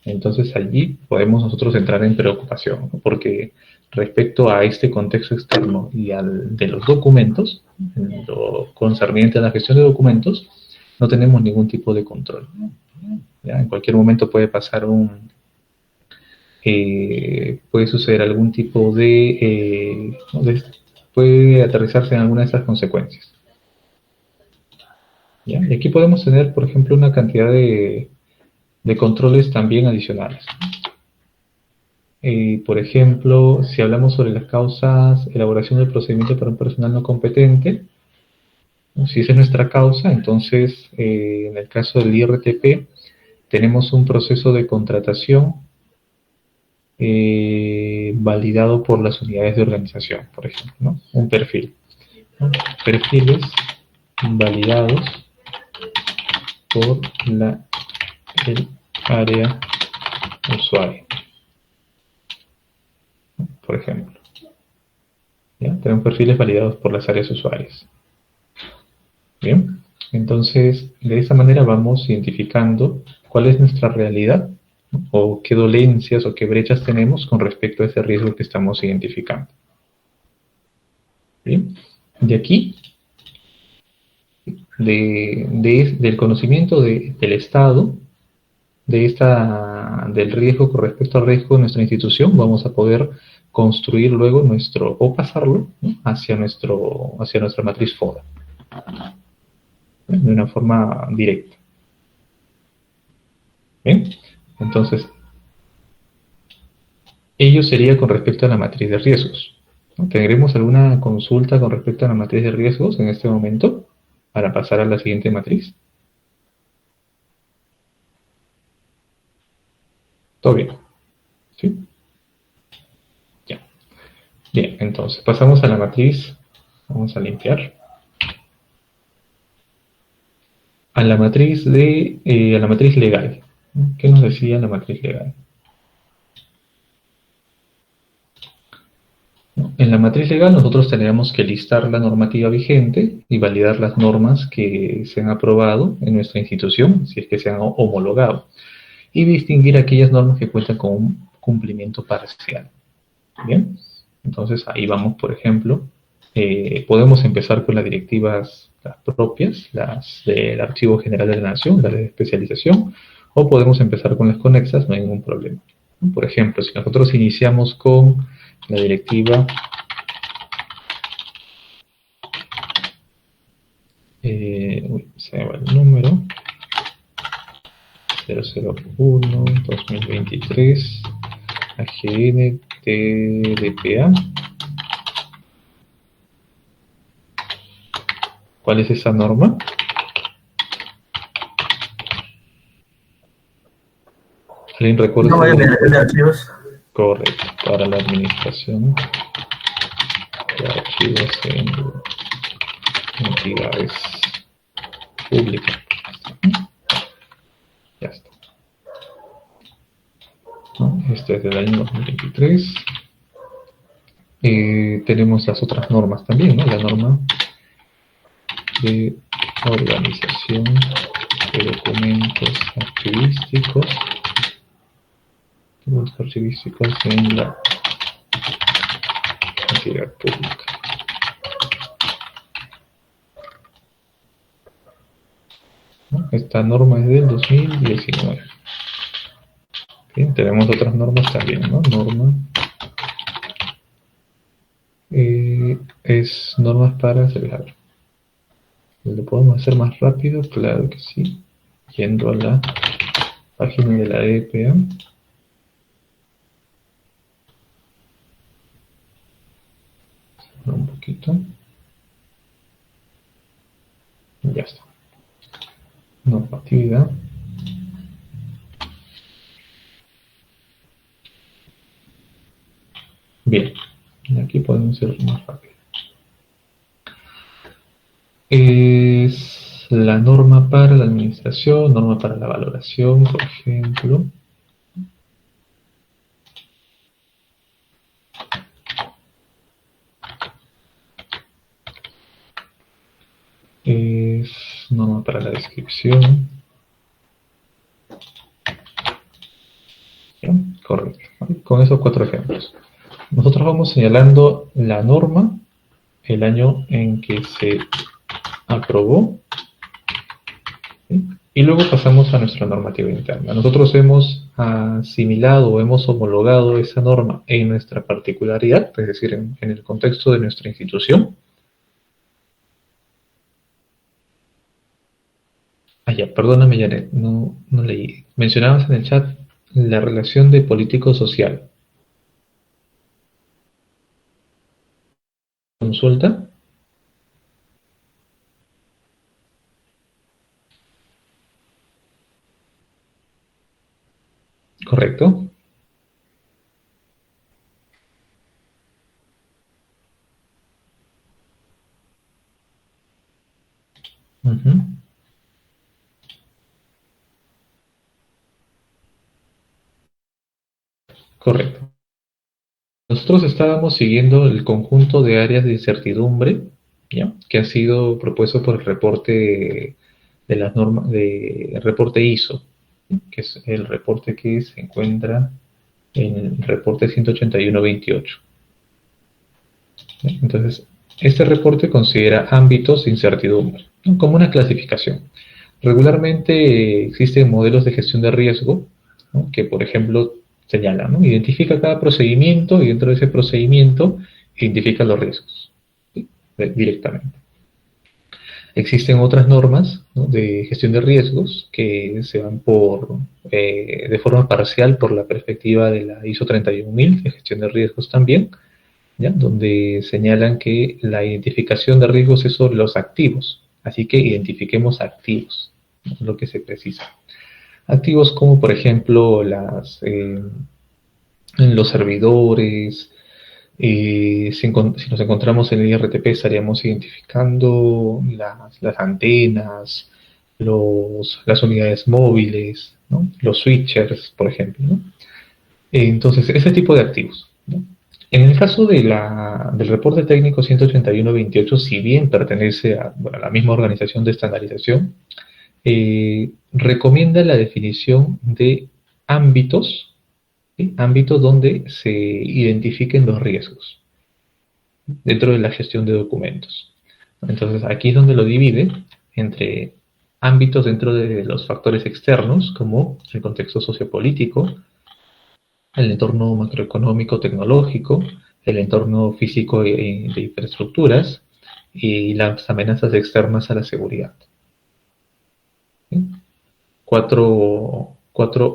entonces allí podemos nosotros entrar en preocupación, ¿no?, porque respecto a este contexto externo y al de los documentos, en lo concerniente a la gestión de documentos, no tenemos ningún tipo de control. ¿Ya? En cualquier momento puede pasar puede suceder algún tipo puede aterrizarse en alguna de estas consecuencias. ¿Ya? Y aquí podemos tener, por ejemplo, una cantidad de controles también adicionales. Por ejemplo, si hablamos sobre las causas, elaboración del procedimiento para un personal no competente, ¿no? Si esa es nuestra causa, entonces en el caso del IRTP tenemos un proceso de contratación validado por las unidades de organización, por ejemplo, ¿no? Un perfil, ¿no? Perfiles validados por el área usuaria, por ejemplo. ¿Ya? Tenemos perfiles validados por las áreas usuarias. Bien, entonces de esta manera vamos identificando cuál es nuestra realidad, ¿no? O qué dolencias o qué brechas tenemos con respecto a ese riesgo que estamos identificando. Bien, de aquí, del conocimiento del Estado, del riesgo con respecto al riesgo de nuestra institución, vamos a poder construir luego o pasarlo, ¿no? hacia nuestra matriz FODA, de una forma directa. Bien, entonces, ello sería con respecto a la matriz de riesgos, ¿no? ¿Tendremos alguna consulta con respecto a la matriz de riesgos en este momento para pasar a la siguiente matriz? ¿Todo bien? ¿Sí? Ya. Bien, entonces pasamos a la matriz. Vamos a limpiar. A la matriz legal. ¿Qué nos decía la matriz legal? En la matriz legal nosotros tendríamos que listar la normativa vigente y validar las normas que se han aprobado en nuestra institución, si es que se han homologado, y distinguir aquellas normas que cuentan con un cumplimiento parcial. Bien, entonces ahí vamos, por ejemplo, podemos empezar con las directivas las propias, las del Archivo General de la Nación, las de especialización, o podemos empezar con las conexas, no hay ningún problema. Por ejemplo, si nosotros iniciamos con la directiva se me va el número 001-2023 AGN TDPA. ¿Cuál es esa norma? ¿Alguien recuerda? No, de archivos. Correcto, para la administración de archivos en entidades públicas. Ya está. ¿No? Este es del año 2023. Tenemos las otras normas también, ¿no? La norma de organización de documentos archivísticos. Documentos archivísticos en la entidad pública. ¿No? Esta norma es del 2019. Bien, tenemos otras normas también, ¿no? Norma es normas para celular. ¿Lo podemos hacer más rápido? Claro que sí. Yendo a la página de la EPA. Un poquito. Ya está. Normatividad. Bien. Aquí podemos ir más rápido. Es la norma para la administración, norma para la valoración, por ejemplo. Es norma para la descripción. Bien, correcto. Con esos 4 ejemplos. Nosotros vamos señalando la norma, el año en que se aprobó, ¿sí? Y luego pasamos a nuestra normativa interna. Nosotros hemos asimilado o hemos homologado esa norma en nuestra particularidad, es decir, en el contexto de nuestra institución. Ya, perdóname, Janet, no leí. Mencionabas en el chat la relación de político-social. ¿Consulta? ¿Correcto? Ujú. Correcto. Nosotros estábamos siguiendo el conjunto de áreas de incertidumbre, ¿ya? Que ha sido propuesto por el reporte de las normas, el reporte ISO, ¿sí? Que es el reporte que se encuentra en el reporte 181-28. Entonces, este reporte considera ámbitos de incertidumbre, ¿no? Como una clasificación. Regularmente existen modelos de gestión de riesgo, ¿no? Que, por ejemplo, señalan, ¿no? Identifica cada procedimiento y dentro de ese procedimiento identifica los riesgos, ¿sí? Directamente. Existen otras normas, ¿no? De gestión de riesgos que se van de forma parcial por la perspectiva de la ISO 31000 de gestión de riesgos también, ¿ya? Donde señalan que la identificación de riesgos es sobre los activos, así que identifiquemos activos, ¿no? Es lo que se precisa. Activos como, por ejemplo, los servidores. Si nos encontramos en el IRTP, estaríamos identificando las antenas, las unidades móviles, ¿no? Los switchers, por ejemplo, ¿no? Entonces, ese tipo de activos, ¿no? En el caso del reporte técnico 181-28, si bien pertenece a la misma organización de estandarización, recomienda la definición de ámbitos, ¿sí? Ámbitos donde se identifiquen los riesgos dentro de la gestión de documentos. Entonces, aquí es donde lo divide entre ámbitos dentro de los factores externos, como el contexto sociopolítico, el entorno macroeconómico tecnológico, el entorno físico de infraestructuras y las amenazas externas a la seguridad. ¿Sí? Cuatro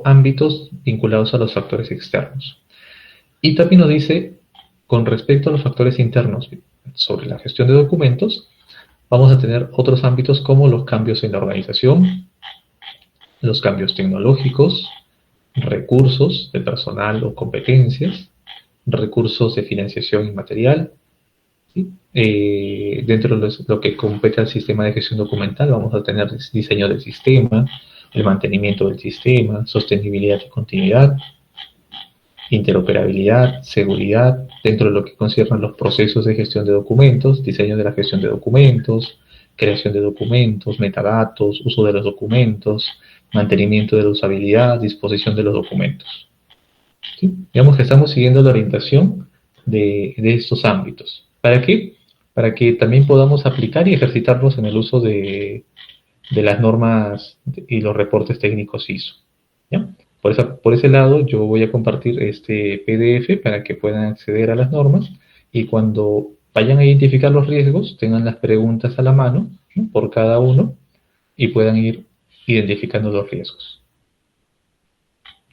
ámbitos vinculados a los factores externos. Y también nos dice, con respecto a los factores internos sobre la gestión de documentos, vamos a tener otros ámbitos como los cambios en la organización, los cambios tecnológicos, recursos de personal o competencias, recursos de financiación inmaterial, ¿sí? Dentro de lo que compete al sistema de gestión documental vamos a tener diseño del sistema, el mantenimiento del sistema, sostenibilidad y continuidad, interoperabilidad, seguridad, dentro de lo que conciernen los procesos de gestión de documentos, diseño de la gestión de documentos, creación de documentos, metadatos, uso de los documentos, mantenimiento de la usabilidad, disposición de los documentos. ¿Sí? Digamos que estamos siguiendo la orientación de estos ámbitos. ¿Para qué? Para que también podamos aplicar y ejercitarnos en el uso de las normas y los reportes técnicos ISO. ¿Ya? Por ese lado, yo voy a compartir este PDF para que puedan acceder a las normas y cuando vayan a identificar los riesgos, tengan las preguntas a la mano, ¿no? Por cada uno y puedan ir identificando los riesgos.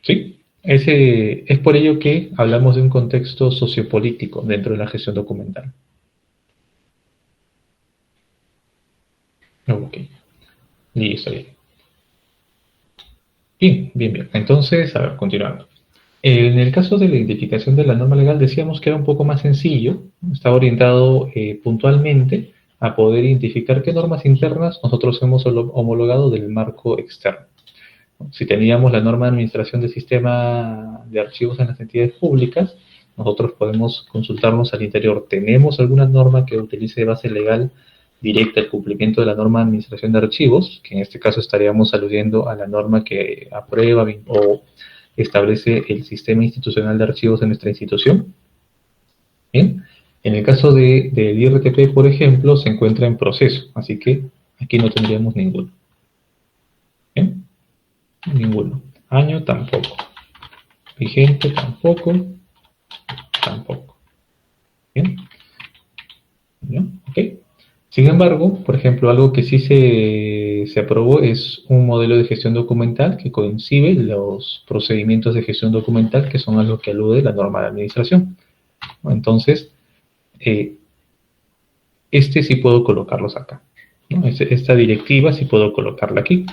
¿Sí? Es por ello que hablamos de un contexto sociopolítico dentro de la gestión documental. Ok. Listo. Bien. Entonces, a ver, continuando. En el caso de la identificación de la norma legal, decíamos que era un poco más sencillo, estaba orientado puntualmente a poder identificar qué normas internas nosotros hemos homologado del marco externo. Si teníamos la norma de administración del sistema de archivos en las entidades públicas, nosotros podemos consultarnos al interior. ¿Tenemos alguna norma que utilice de base legal directa el cumplimiento de la norma de administración de archivos? Que en este caso estaríamos aludiendo a la norma que aprueba o establece el sistema institucional de archivos en nuestra institución. Bien, en el caso del IRTP, por ejemplo, se encuentra en proceso, así que aquí no tendríamos ninguno. Bien, ninguno. Año tampoco. Vigente tampoco. Tampoco. Bien. ¿No? Ok. Sin embargo, por ejemplo, algo que sí se aprobó es un modelo de gestión documental que coincide los procedimientos de gestión documental, que son algo que alude la norma de administración. Entonces, este sí puedo colocarlos acá, ¿no? Esta directiva sí puedo colocarla aquí,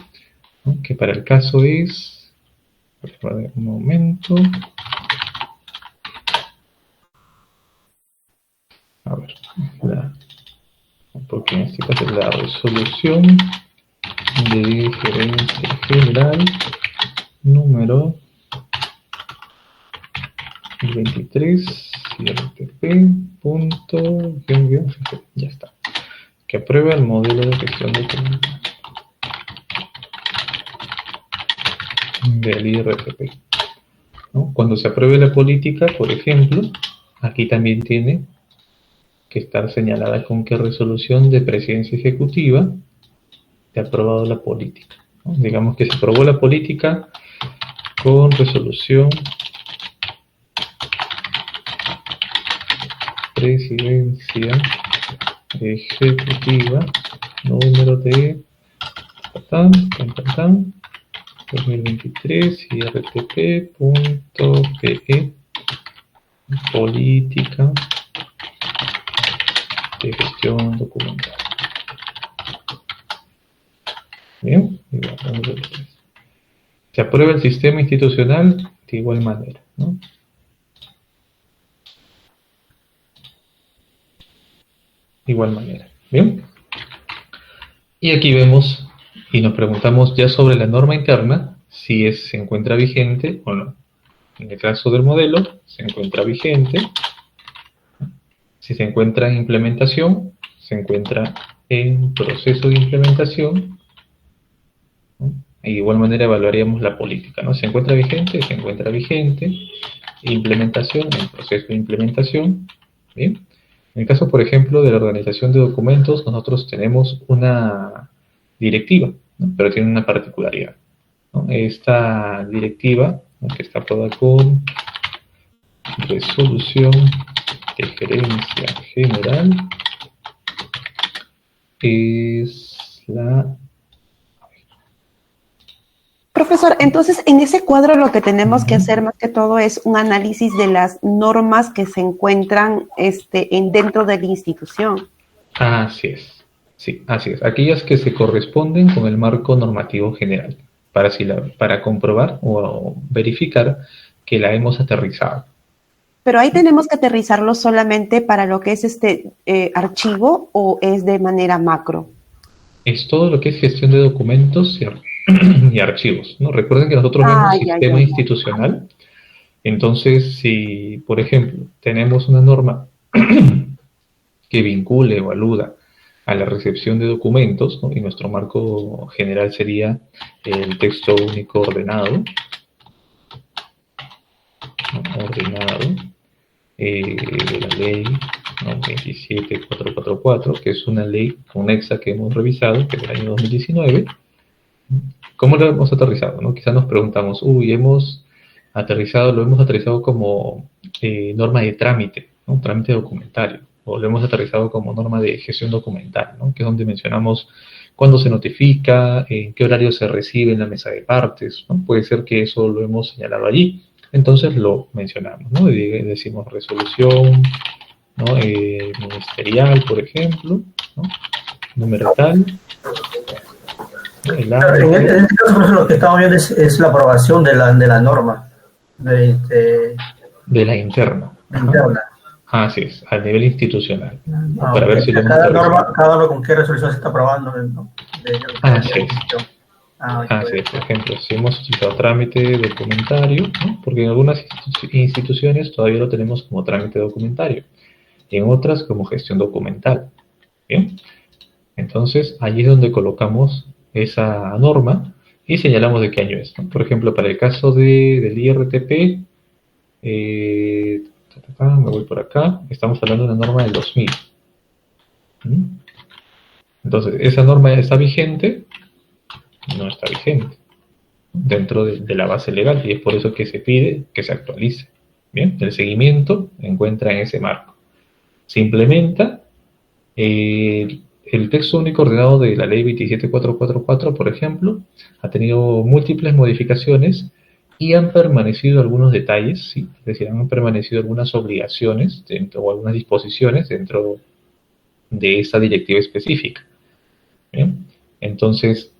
¿no? Que para el caso es, un momento, a ver, porque en este caso es la resolución de gerencia general número 23 IRTP punto ya está, que aprueba el modelo de gestión documental del IRTP, ¿no? Cuando se apruebe la política, por ejemplo, aquí también tiene que estar señalada con qué resolución de presidencia ejecutiva se ha aprobado la política, ¿no? Digamos que se aprobó la política con resolución presidencia ejecutiva número de 2023 IRTP.pe política de gestión documental. Bien, se aprueba el sistema institucional de igual manera, ¿no? De igual manera. Bien. Y aquí vemos y nos preguntamos ya sobre la norma interna si se encuentra vigente o no. En el caso del modelo, se encuentra vigente. Si se encuentra en implementación, se encuentra en proceso de implementación, ¿no? De igual manera evaluaríamos la política, ¿no? Se encuentra vigente, implementación, en proceso de implementación. Bien. En el caso, por ejemplo, de la organización de documentos, nosotros tenemos una directiva, ¿no? Pero tiene una particularidad, ¿no? Esta directiva, ¿no?, que está aprobada con resolución de gerencia general, es la... Profesor, entonces en ese cuadro lo que tenemos que hacer más que todo es un análisis de las normas que se encuentran dentro de la institución. Así es, sí, así es. Aquellas que se corresponden con el marco normativo general, para comprobar o verificar que la hemos aterrizado. Pero ahí tenemos que aterrizarlo solamente para lo que es archivo, o es de manera macro. Es todo lo que es gestión de documentos y archivos, ¿no? Recuerden que nosotros vemos sistema institucional. Entonces, si, por ejemplo, tenemos una norma que vincule o aluda a la recepción de documentos, ¿no?, y nuestro marco general sería el texto único ordenado, ¿no?, de la ley, ¿no?, 27444, que es una ley conexa que hemos revisado, que es del año 2019. ¿Cómo lo hemos aterrizado, no? Quizás nos preguntamos, lo hemos aterrizado como norma de trámite, ¿no?, trámite documentario, o lo hemos aterrizado como norma de gestión documental, ¿no?, que es donde mencionamos cuándo se notifica, en qué horario se recibe en la mesa de partes, ¿no? Puede ser que eso lo hemos señalado allí, entonces lo mencionamos, ¿no? Y decimos resolución, ¿no?, ministerial, por ejemplo, ¿no?, número tal. En este caso, lo que estamos viendo es la aprobación de la norma. De la interna. Así es, a nivel institucional. Para ver si cada norma con qué resolución se está aprobando. ¿No? Así es. Así es, por ejemplo, si hemos utilizado trámite documentario, ¿no?, porque en algunas instituciones todavía lo tenemos como trámite documentario, y en otras como gestión documental. ¿Bien? Entonces, allí es donde colocamos esa norma y señalamos de qué año es, ¿no? Por ejemplo, para el caso del IRTP, Me voy por acá. Estamos hablando de una norma del 2000. ¿Mm? Entonces, ¿esa norma está vigente? No está vigente dentro de la base legal, y es por eso que se pide que se actualice. Bien, el seguimiento encuentra en ese marco. Se implementa el texto único ordenado de la ley 27444, por ejemplo, ha tenido múltiples modificaciones y han permanecido algunos detalles, ¿sí? Es decir, han permanecido algunas obligaciones o algunas disposiciones dentro de esta directiva específica. ¿Bien? Entonces,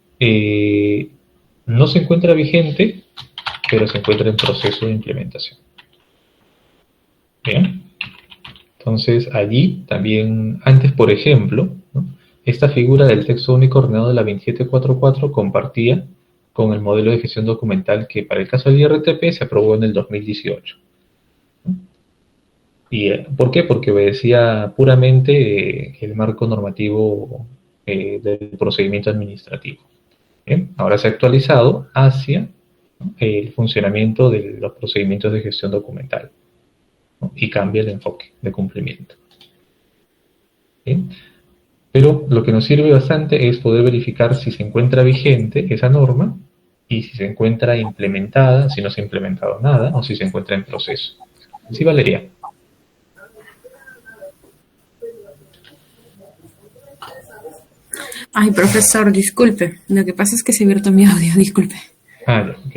no se encuentra vigente, pero se encuentra en proceso de implementación. Bien. Entonces, allí también, antes, por ejemplo, ¿no? Esta figura del texto único ordenado de la 27444 compartía con el modelo de gestión documental que para el caso del IRTP se aprobó en el 2018. ¿No? ¿Y por qué? Porque obedecía puramente el marco normativo del procedimiento administrativo. Bien, ahora se ha actualizado hacia, ¿no?, el funcionamiento de los procedimientos de gestión documental, ¿no? Y cambia el enfoque de cumplimiento. Bien. Pero lo que nos sirve bastante es poder verificar si se encuentra vigente esa norma y si se encuentra implementada, si no se ha implementado nada o si se encuentra en proceso. ¿Sí, Valeria? Ay, profesor, disculpe. Lo que pasa es que se abierto mi audio, disculpe. Ah, ya, ok.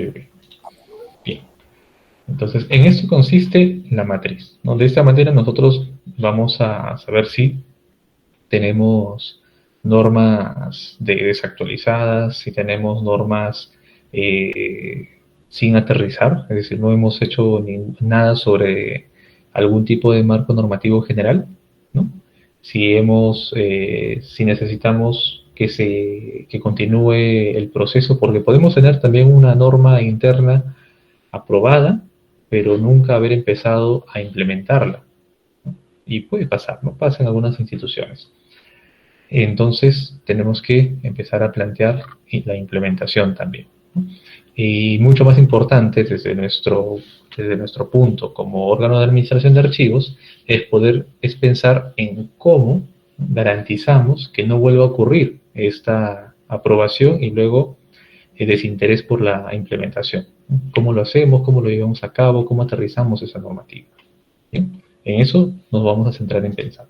Bien. Entonces, en esto consiste la matriz, ¿no? De esta manera nosotros vamos a saber si tenemos normas desactualizadas, si tenemos normas sin aterrizar, es decir, no hemos hecho nada sobre algún tipo de marco normativo general, ¿no? Si necesitamos que continúe el proceso, porque podemos tener también una norma interna aprobada, pero nunca haber empezado a implementarla, ¿no? Y puede pasar, ¿no? Pasa en algunas instituciones. Entonces tenemos que empezar a plantear la implementación también, ¿no? Y mucho más importante desde nuestro punto como órgano de administración de archivos es pensar en cómo garantizamos que no vuelva a ocurrir esta aprobación y luego el desinterés por la implementación. ¿Cómo lo hacemos? ¿Cómo lo llevamos a cabo? ¿Cómo aterrizamos esa normativa? ¿Bien? En eso nos vamos a centrar en pensar.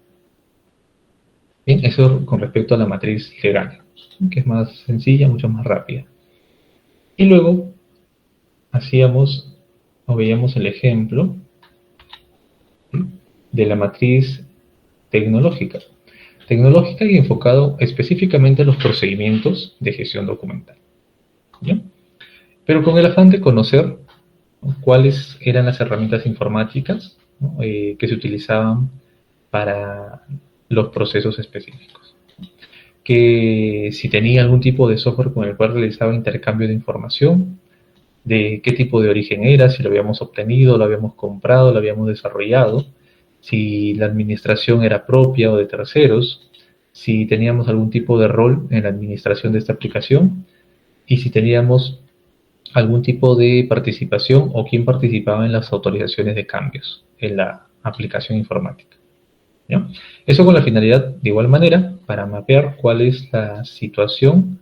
Bien, eso con respecto a la matriz legal, que es más sencilla, mucho más rápida. Y luego veíamos el ejemplo, ¿sí?, de la matriz tecnológica. Tecnológica y enfocado específicamente a los procedimientos de gestión documental. ¿Ya? Pero con el afán de conocer, ¿no?, cuáles eran las herramientas informáticas, ¿no?, que se utilizaban para los procesos específicos. Que si tenía algún tipo de software con el cual realizaba intercambio de información, de qué tipo de origen era, si lo habíamos obtenido, lo habíamos comprado, lo habíamos desarrollado, si la administración era propia o de terceros, si teníamos algún tipo de rol en la administración de esta aplicación y si teníamos algún tipo de participación o quién participaba en las autorizaciones de cambios en la aplicación informática. ¿Ya? Eso con la finalidad, de igual manera, para mapear cuál es la situación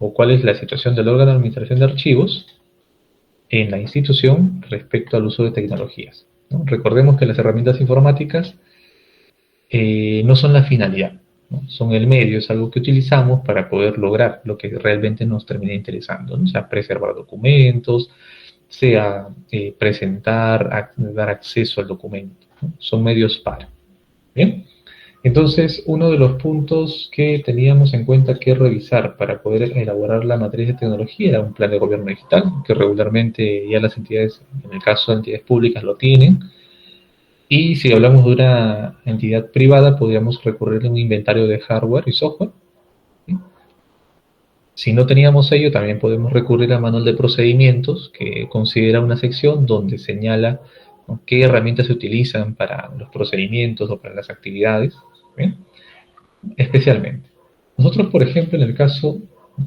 del órgano de administración de archivos en la institución respecto al uso de tecnologías, ¿no? Recordemos que las herramientas informáticas no son la finalidad, ¿no? Son el medio, es algo que utilizamos para poder lograr lo que realmente nos termina interesando, ¿no? O sea, preservar documentos, sea presentar, dar acceso al documento, ¿no? Son medios para. Bien. Entonces, uno de los puntos que teníamos en cuenta que revisar para poder elaborar la matriz de tecnología era un plan de gobierno digital, que regularmente ya las entidades, en el caso de entidades públicas, lo tienen. Y si hablamos de una entidad privada, podríamos recurrir a un inventario de hardware y software. ¿Sí? Si no teníamos ello, también podemos recurrir al manual de procedimientos, que considera una sección donde señala, ¿no?, qué herramientas se utilizan para los procedimientos o para las actividades. ¿Bien? Especialmente. Nosotros, por ejemplo,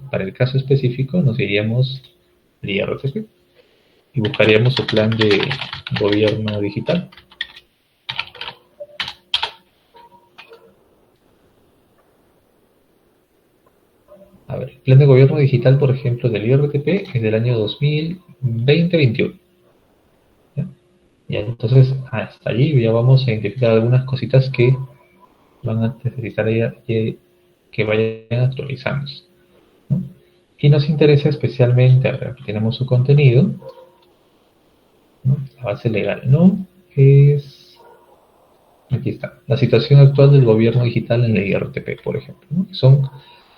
para el caso específico, nos iríamos al IRTP. y buscaríamos su plan de gobierno digital. A ver, el plan de gobierno digital, por ejemplo, del IRTP es del año 2020-21. Ya, entonces, hasta allí ya vamos a identificar algunas cositas que van a necesitar que vayan actualizándose, ¿no? Y nos interesa especialmente, a ver, aquí tenemos su contenido, ¿no? La base legal, ¿no? Aquí está, la situación actual del gobierno digital en la IRTP, por ejemplo, ¿no? Que son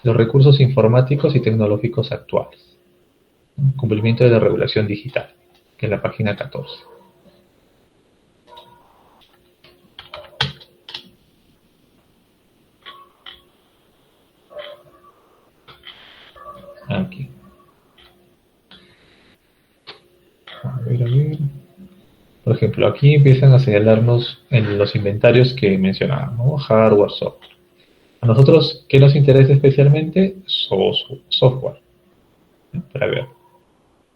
los recursos informáticos y tecnológicos actuales, ¿no? Cumplimiento de la regulación digital, que es la página 14. Aquí. A ver. Por ejemplo, aquí empiezan a señalarnos en los inventarios que mencionábamos, ¿no? Hardware, software. A nosotros, ¿qué nos interesa especialmente? Software. Para ver.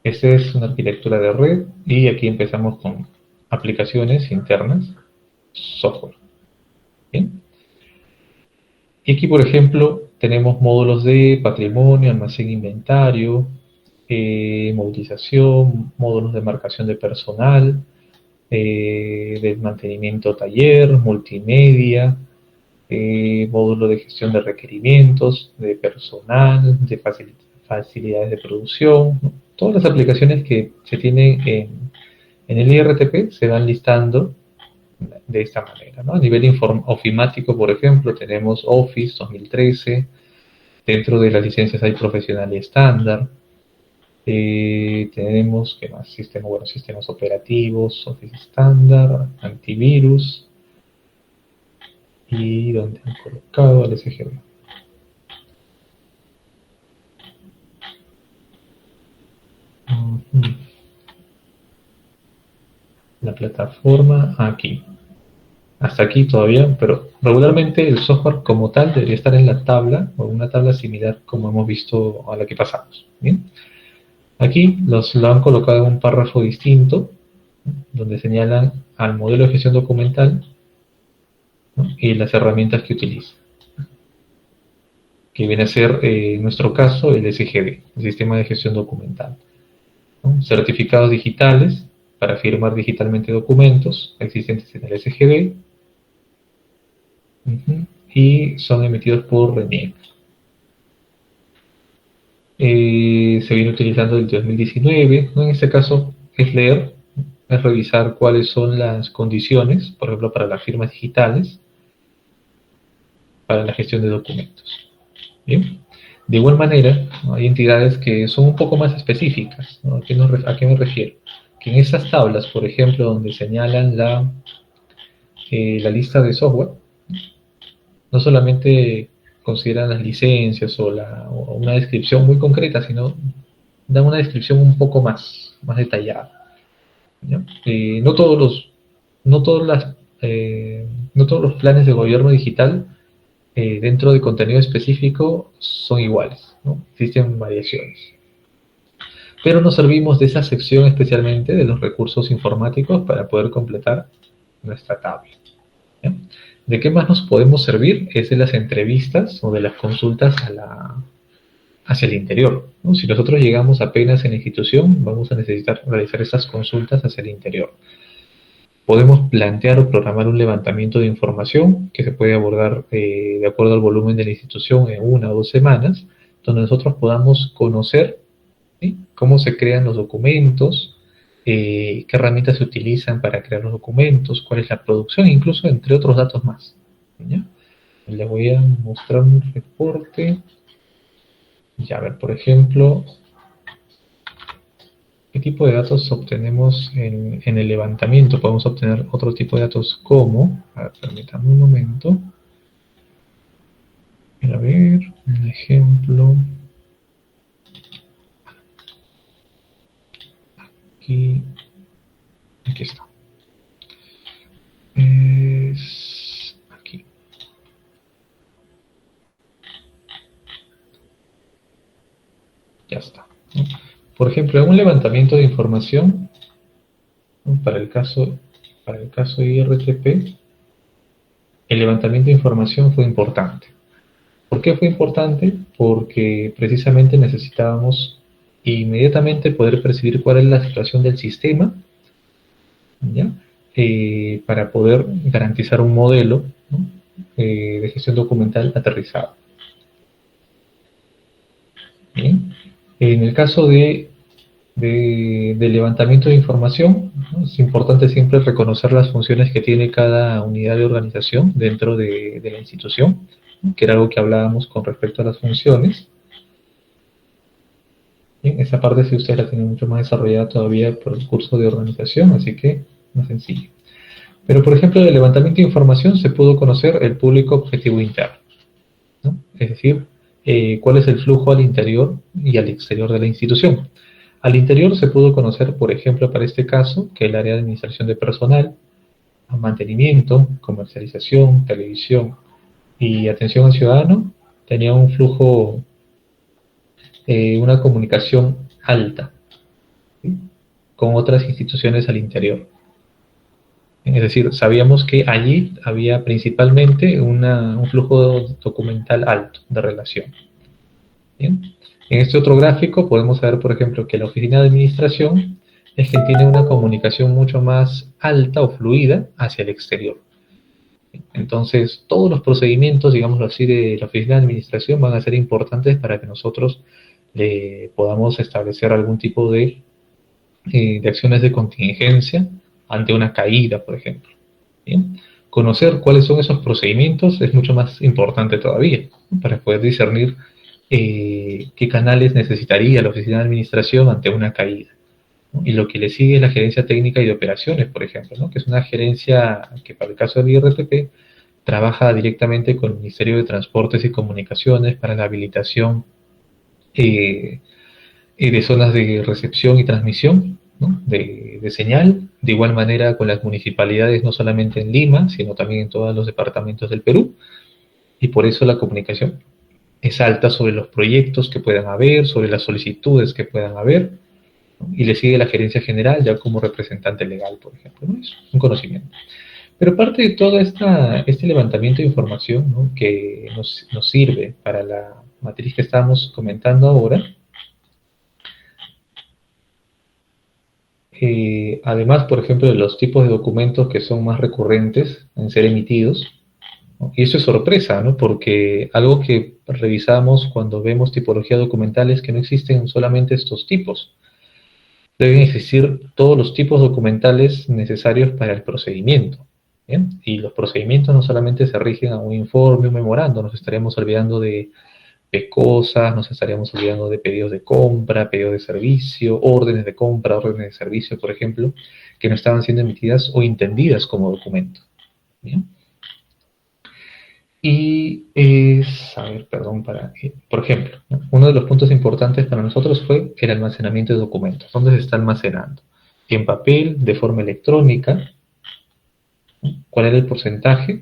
Esta es una arquitectura de red y aquí empezamos con aplicaciones internas, software. ¿Bien? Y aquí, por ejemplo, tenemos módulos de patrimonio, almacén, inventario, movilización, módulos de marcación de personal, de mantenimiento taller, multimedia, módulo de gestión de requerimientos, de personal, de facilidades de producción, ¿no? Todas las aplicaciones que se tienen en el IRTP se van listando de esta manera, ¿no? A nivel ofimático, por ejemplo, tenemos Office 2013, dentro de las licencias hay profesional y estándar. Tenemos, ¿qué más? Sistemas operativos, Office estándar, antivirus, y donde han colocado el SGB. La plataforma aquí. Hasta aquí todavía, pero regularmente el software como tal debería estar en la tabla o una tabla similar como hemos visto a la que pasamos. ¿Bien? Aquí lo han colocado en un párrafo distinto, ¿no? Donde señalan al modelo de gestión documental, ¿no? Y las herramientas que utiliza, que viene a ser, en nuestro caso, el SGD, el Sistema de Gestión Documental, ¿no? Certificados digitales para firmar digitalmente documentos existentes en el SGD, y son emitidos por RENIEC. Se viene utilizando desde 2019, ¿no? En este caso es leer, es revisar cuáles son las condiciones, por ejemplo, para las firmas digitales, para la gestión de documentos. Bien. De igual manera, ¿no? Hay entidades que son un poco más específicas, ¿no? ¿A qué me refiero? Que en esas tablas, por ejemplo, donde señalan la lista de software, no solamente consideran las licencias o una descripción muy concreta, sino dan una descripción un poco más detallada, ¿ya? No todos los planes de gobierno digital dentro de contenido específico son iguales, ¿no? Existen variaciones. Pero nos servimos de esa sección especialmente de los recursos informáticos para poder completar nuestra tabla, ¿ya? ¿De qué más nos podemos servir? Es de las entrevistas o de las consultas hacia el interior, ¿no? Si nosotros llegamos apenas en la institución, vamos a necesitar realizar esas consultas hacia el interior. Podemos plantear o programar un levantamiento de información que se puede abordar de acuerdo al volumen de la institución en 1 o 2 semanas, donde nosotros podamos conocer, ¿sí?, cómo se crean los documentos, qué herramientas se utilizan para crear los documentos, cuál es la producción, incluso entre otros datos más, ¿ya? Les voy a mostrar un reporte. Ya, a ver, por ejemplo, ¿qué tipo de datos obtenemos en el levantamiento? Podemos obtener otro tipo de datos como, a ver, permítanme un momento. A ver, un ejemplo. Aquí está. Es aquí. Ya está, ¿no? Por ejemplo, en un levantamiento de información para el caso de IRTP, el levantamiento de información fue importante. ¿Por qué fue importante? Porque precisamente necesitábamos inmediatamente poder percibir cuál es la situación del sistema, ¿ya? Para poder garantizar un modelo, ¿no? De gestión documental aterrizado. Bien. En el caso de levantamiento de información, ¿no? Es importante siempre reconocer las funciones que tiene cada unidad de organización dentro de la institución, ¿no? Que era algo que hablábamos con respecto a las funciones. Bien, esa parte sí ustedes la tienen mucho más desarrollada todavía por el curso de organización, así que más sencillo. Pero, por ejemplo, del levantamiento de información se pudo conocer el público objetivo interno, ¿no? Es decir, cuál es el flujo al interior y al exterior de la institución. Al interior se pudo conocer, por ejemplo, para este caso, que el área de administración de personal, mantenimiento, comercialización, televisión y atención al ciudadano tenía un flujo, una comunicación alta, ¿sí? Con otras instituciones al interior. Es decir, sabíamos que allí había principalmente un flujo documental alto de relación. ¿Bien? En este otro gráfico podemos ver, por ejemplo, que la oficina de administración es quien tiene una comunicación mucho más alta o fluida hacia el exterior. Entonces, todos los procedimientos, digámoslo así, de la oficina de administración van a ser importantes para que nosotros podamos establecer algún tipo de acciones de contingencia ante una caída, por ejemplo. ¿Bien? Conocer cuáles son esos procedimientos es mucho más importante todavía, ¿no? Para poder discernir qué canales necesitaría la oficina de administración ante una caída, ¿no? Y lo que le sigue es la gerencia técnica y de operaciones, por ejemplo, ¿no? Que es una gerencia que para el caso del IRTP trabaja directamente con el Ministerio de Transportes y Comunicaciones para la habilitación de zonas de recepción y transmisión, ¿no? de señal, de igual manera con las municipalidades, no solamente en Lima, sino también en todos los departamentos del Perú, y por eso la comunicación es alta sobre los proyectos que puedan haber, sobre las solicitudes que puedan haber, ¿no? Y le sigue la gerencia general ya como representante legal, por ejemplo, ¿no? Es un conocimiento. Pero parte de todo este levantamiento de información, ¿no? Que nos sirve para la matriz que estamos comentando ahora, además, por ejemplo, de los tipos de documentos que son más recurrentes en ser emitidos, ¿no? Y eso es sorpresa, ¿no? Porque algo que revisamos cuando vemos tipología documental es que no existen solamente estos tipos. Deben existir todos los tipos documentales necesarios para el procedimiento, ¿bien? Y los procedimientos no solamente se rigen a un informe, un memorando, nos estaríamos olvidando de cosas, nos estaríamos olvidando de pedidos de compra, pedidos de servicio, órdenes de compra, órdenes de servicio, por ejemplo, que no estaban siendo emitidas o entendidas como documento. ¿Bien? Y por ejemplo, ¿no? Uno de los puntos importantes para nosotros fue el almacenamiento de documentos. ¿Dónde se está almacenando? En papel, de forma electrónica, ¿no? ¿Cuál era el porcentaje?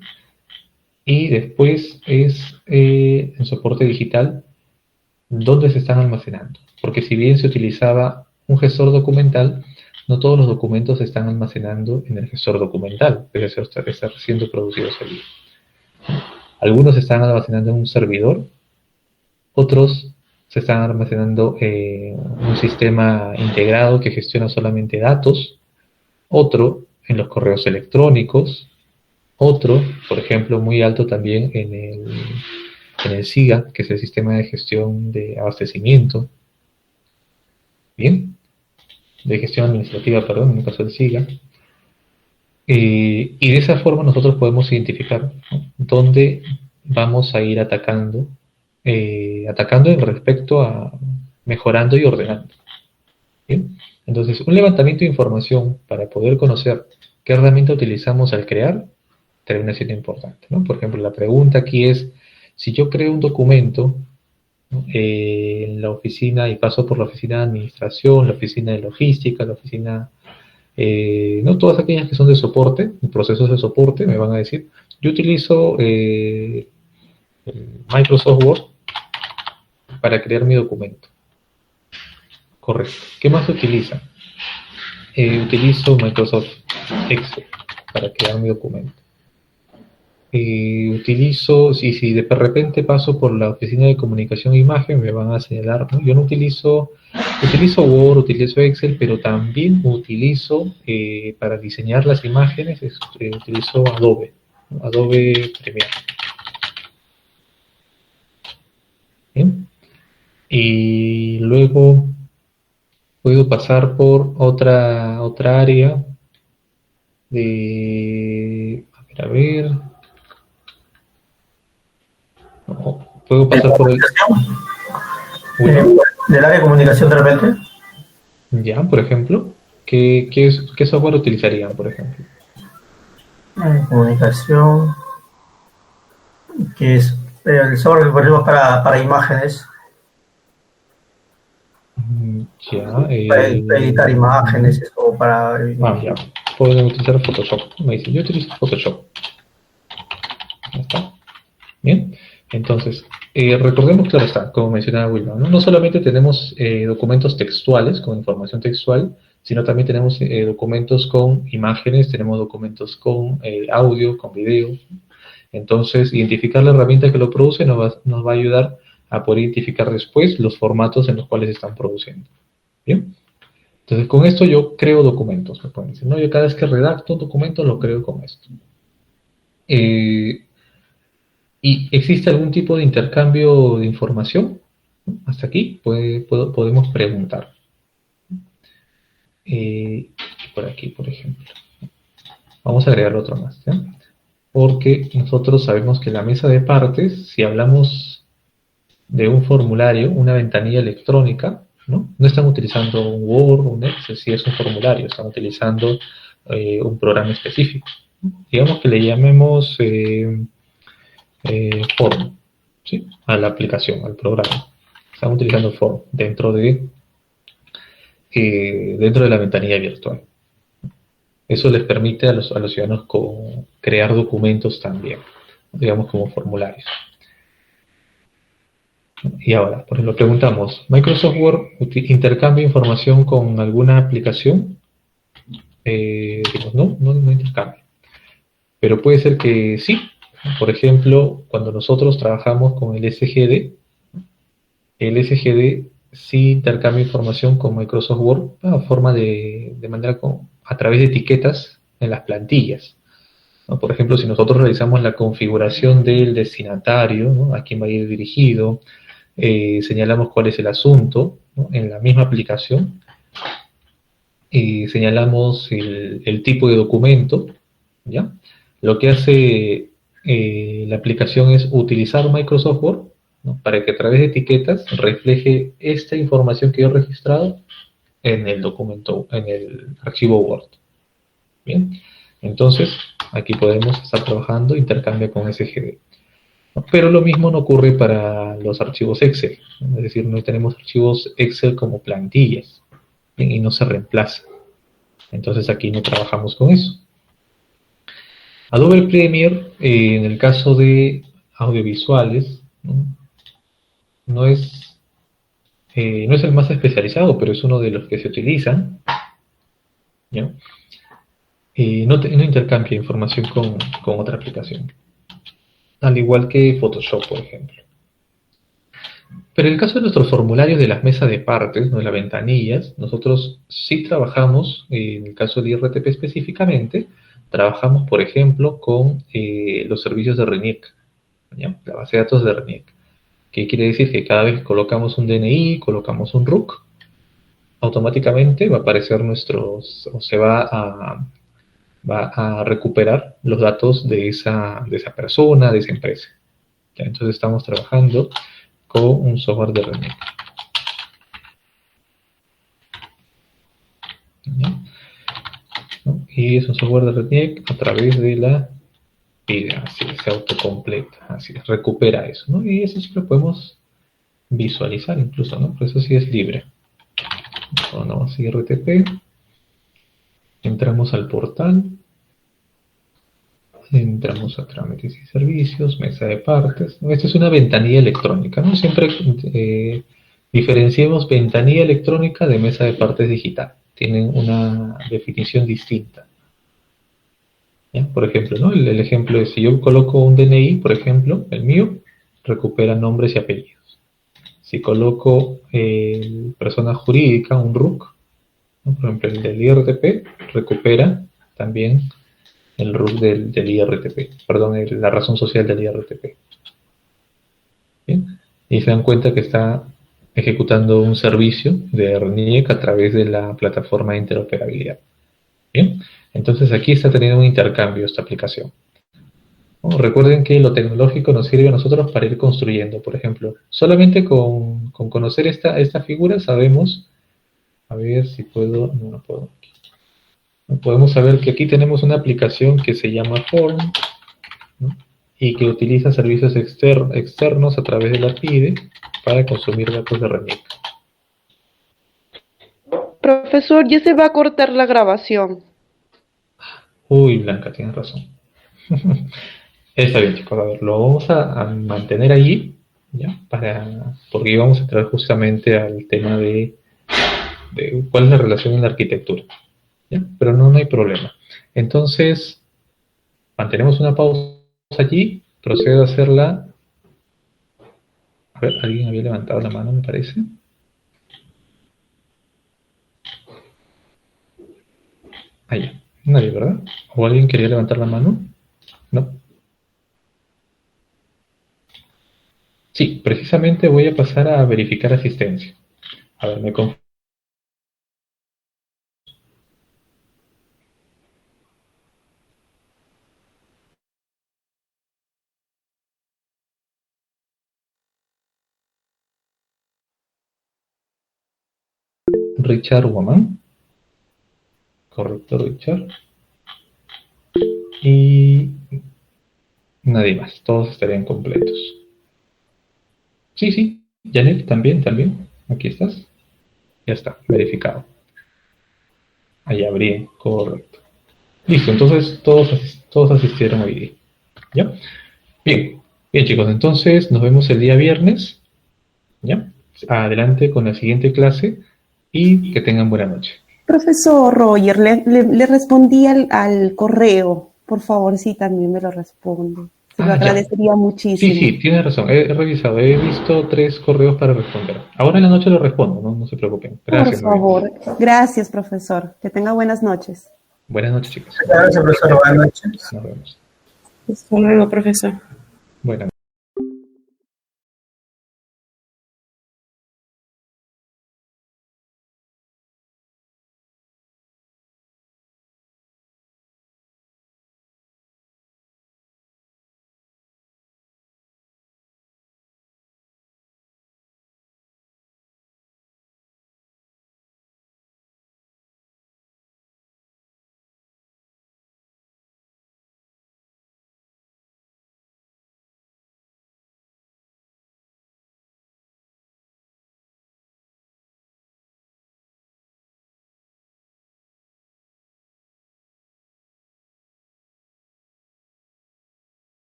Y después es en soporte digital, ¿dónde se están almacenando? Porque si bien se utilizaba un gestor documental, no todos los documentos se están almacenando en el gestor documental, es decir, están siendo producidos allí. Algunos se están almacenando en un servidor, otros se están almacenando en un sistema integrado que gestiona solamente datos, otro en los correos electrónicos, otro, por ejemplo, muy alto también en el SIGA, que es el sistema de gestión de abastecimiento, bien, de gestión administrativa, perdón, en el caso del SIGA. Y de esa forma nosotros podemos identificar, ¿no? Dónde vamos a ir atacando en respecto a mejorando y ordenando. ¿Bien? Entonces, un levantamiento de información para poder conocer qué herramienta utilizamos al crear termina siendo importante, ¿no? Por ejemplo, la pregunta aquí es, si yo creo un documento, ¿no? En la oficina y paso por la oficina de administración, la oficina de logística, la oficina, no todas aquellas que son de soporte, procesos de soporte, me van a decir, yo utilizo Microsoft Word para crear mi documento. Correcto. ¿Qué más se utiliza? utilizo Microsoft Excel para crear mi documento. Utilizo, si de repente paso por la oficina de comunicación e imagen, me van a señalar, ¿no? Yo no utilizo Word, utilizo Excel, pero también utilizo, para diseñar las imágenes, utilizo Adobe, ¿no? Adobe Premiere. ¿Bien? Y luego puedo pasar por otra área de, a ver, no, puedo pasar por el... ¿Del área de comunicación de repente? Ya, por ejemplo, ¿qué software utilizarían, por ejemplo? Comunicación, que es el software que ponemos para imágenes, Ya, para editar imágenes o para... ya, pueden utilizar Photoshop. Me dice, yo utilizo Photoshop. Ya está. Bien, entonces, recordemos, claro está, como mencionaba Wilma, ¿no? No solamente tenemos documentos textuales con información textual, sino también tenemos documentos con imágenes, tenemos documentos con audio, con video. Entonces, identificar la herramienta que lo produce nos va a ayudar a poder identificar después los formatos en los cuales se están produciendo. Bien, entonces con esto yo creo documentos, me pueden decir, ¿no? Yo cada vez que redacto un documento lo creo con esto. ¿Y existe algún tipo de intercambio de información? Hasta aquí podemos preguntar. Por aquí, por ejemplo. Vamos a agregar otro más, ¿ya? Porque nosotros sabemos que la mesa de partes, si hablamos de un formulario, una ventanilla electrónica, ¿no? No están utilizando un Word, un Excel, si es un formulario, están utilizando un programa específico. Digamos que le llamemos Form, ¿sí? A la aplicación, al programa. Están utilizando Form dentro de la ventanilla virtual. Eso les permite a los ciudadanos crear documentos también, digamos como formularios. Y ahora, por ejemplo, preguntamos, ¿Microsoft Word intercambia información con alguna aplicación? Digo, no intercambia. Pero puede ser que sí. Por ejemplo, cuando nosotros trabajamos con el SGD sí intercambia información con Microsoft Word de manera a través de etiquetas en las plantillas, ¿no? Por ejemplo, si nosotros realizamos la configuración del destinatario, ¿no? A quién va a ir dirigido, señalamos cuál es el asunto, ¿no? En la misma aplicación, señalamos el tipo de documento, ¿ya? Lo que hace la aplicación es utilizar Microsoft Word, ¿no? Para que a través de etiquetas refleje esta información que yo he registrado en el documento, en el archivo Word. Bien, entonces aquí podemos estar trabajando intercambio con SGD. Pero lo mismo no ocurre para los archivos Excel, ¿no? Es decir, no tenemos archivos Excel como plantillas, ¿bien? Y no se reemplaza. Entonces aquí no trabajamos con eso. Adobe Premiere, en el caso de audiovisuales, no es el más especializado, pero es uno de los que se utilizan, ¿ya? No intercambia información con otra aplicación, al igual que Photoshop, por ejemplo. Pero en el caso de nuestros formularios de las mesas de partes, ¿no? De las ventanillas, nosotros sí trabajamos, en el caso de IRTP específicamente, trabajamos, por ejemplo, con los servicios de RENIEC, ¿ya? La base de datos de RENIEC. ¿Qué quiere decir? Que cada vez que colocamos un DNI, colocamos un RUC, automáticamente va a aparecer se va a recuperar los datos de esa persona, de esa empresa. ¿Ya? Entonces estamos trabajando con un software de RENIEC. ¿Ya? ¿No? Y es un software de RENIEC a través de la vida, así se autocompleta, así recupera eso, ¿no? Y eso sí lo podemos visualizar incluso, ¿no? Por eso sí es libre. Vamos a IRTP, entramos al portal, entramos a trámites y servicios, mesa de partes. Esta es una ventanilla electrónica, ¿no? Siempre diferenciemos ventanilla electrónica de mesa de partes digital. tienen una definición distinta. ¿Ya? Por ejemplo, ¿no? El ejemplo es, si yo coloco un DNI, por ejemplo, el mío, recupera nombres y apellidos. Si coloco persona jurídica, un RUC, ¿no? Por ejemplo, el del IRTP, recupera también el RUC del IRTP, perdón, la razón social del IRTP. ¿Bien? Y se dan cuenta que está ejecutando un servicio de RNIEC a través de la plataforma de interoperabilidad. Bien, entonces aquí está teniendo un intercambio esta aplicación. ¿No? Recuerden que lo tecnológico nos sirve a nosotros para ir construyendo. Por ejemplo, solamente con conocer esta figura sabemos, a ver si puedo, no puedo. Podemos saber que aquí tenemos una aplicación que se llama Form, ¿no? Y que utiliza servicios externos a través de la PIDE para consumir datos de RNIEC. Profesor, ya se va a cortar la grabación. Uy, Blanca, tienes razón. Está bien, chicos, a ver, lo vamos a mantener allí, ¿ya? Porque íbamos a entrar justamente al tema de cuál es la relación en la arquitectura, ¿ya? Pero no hay problema. Entonces, mantenemos una pausa allí, procedo a hacerla. A ver, alguien había levantado la mano, me parece. Ahí, nadie, ¿verdad? ¿O alguien quería levantar la mano? No. Sí, precisamente voy a pasar a verificar asistencia. A ver, me confirmo. Richard Woman. Correcto, Richard. Y nadie más, todos estarían completos. Sí, Janet, también. Aquí estás. Ya está, verificado. Ahí abrí, correcto. Listo, entonces todos asistieron hoy día. ¿Ya? Bien, chicos, entonces nos vemos el día viernes. ¿Ya? Adelante con la siguiente clase y que tengan buena noche. Profesor Roger, le respondí al correo. Por favor, sí, también me lo responde. Se lo agradecería muchísimo. Sí, tienes razón. He revisado, he visto 3 correos para responder. Ahora en la noche lo respondo, no se preocupen. Gracias. Por favor. Gracias, profesor. Que tenga buenas noches. Buenas noches, chicos. Gracias, profesor. Buenas noches. Nos vemos. Hasta luego, profesor. Buenas noches.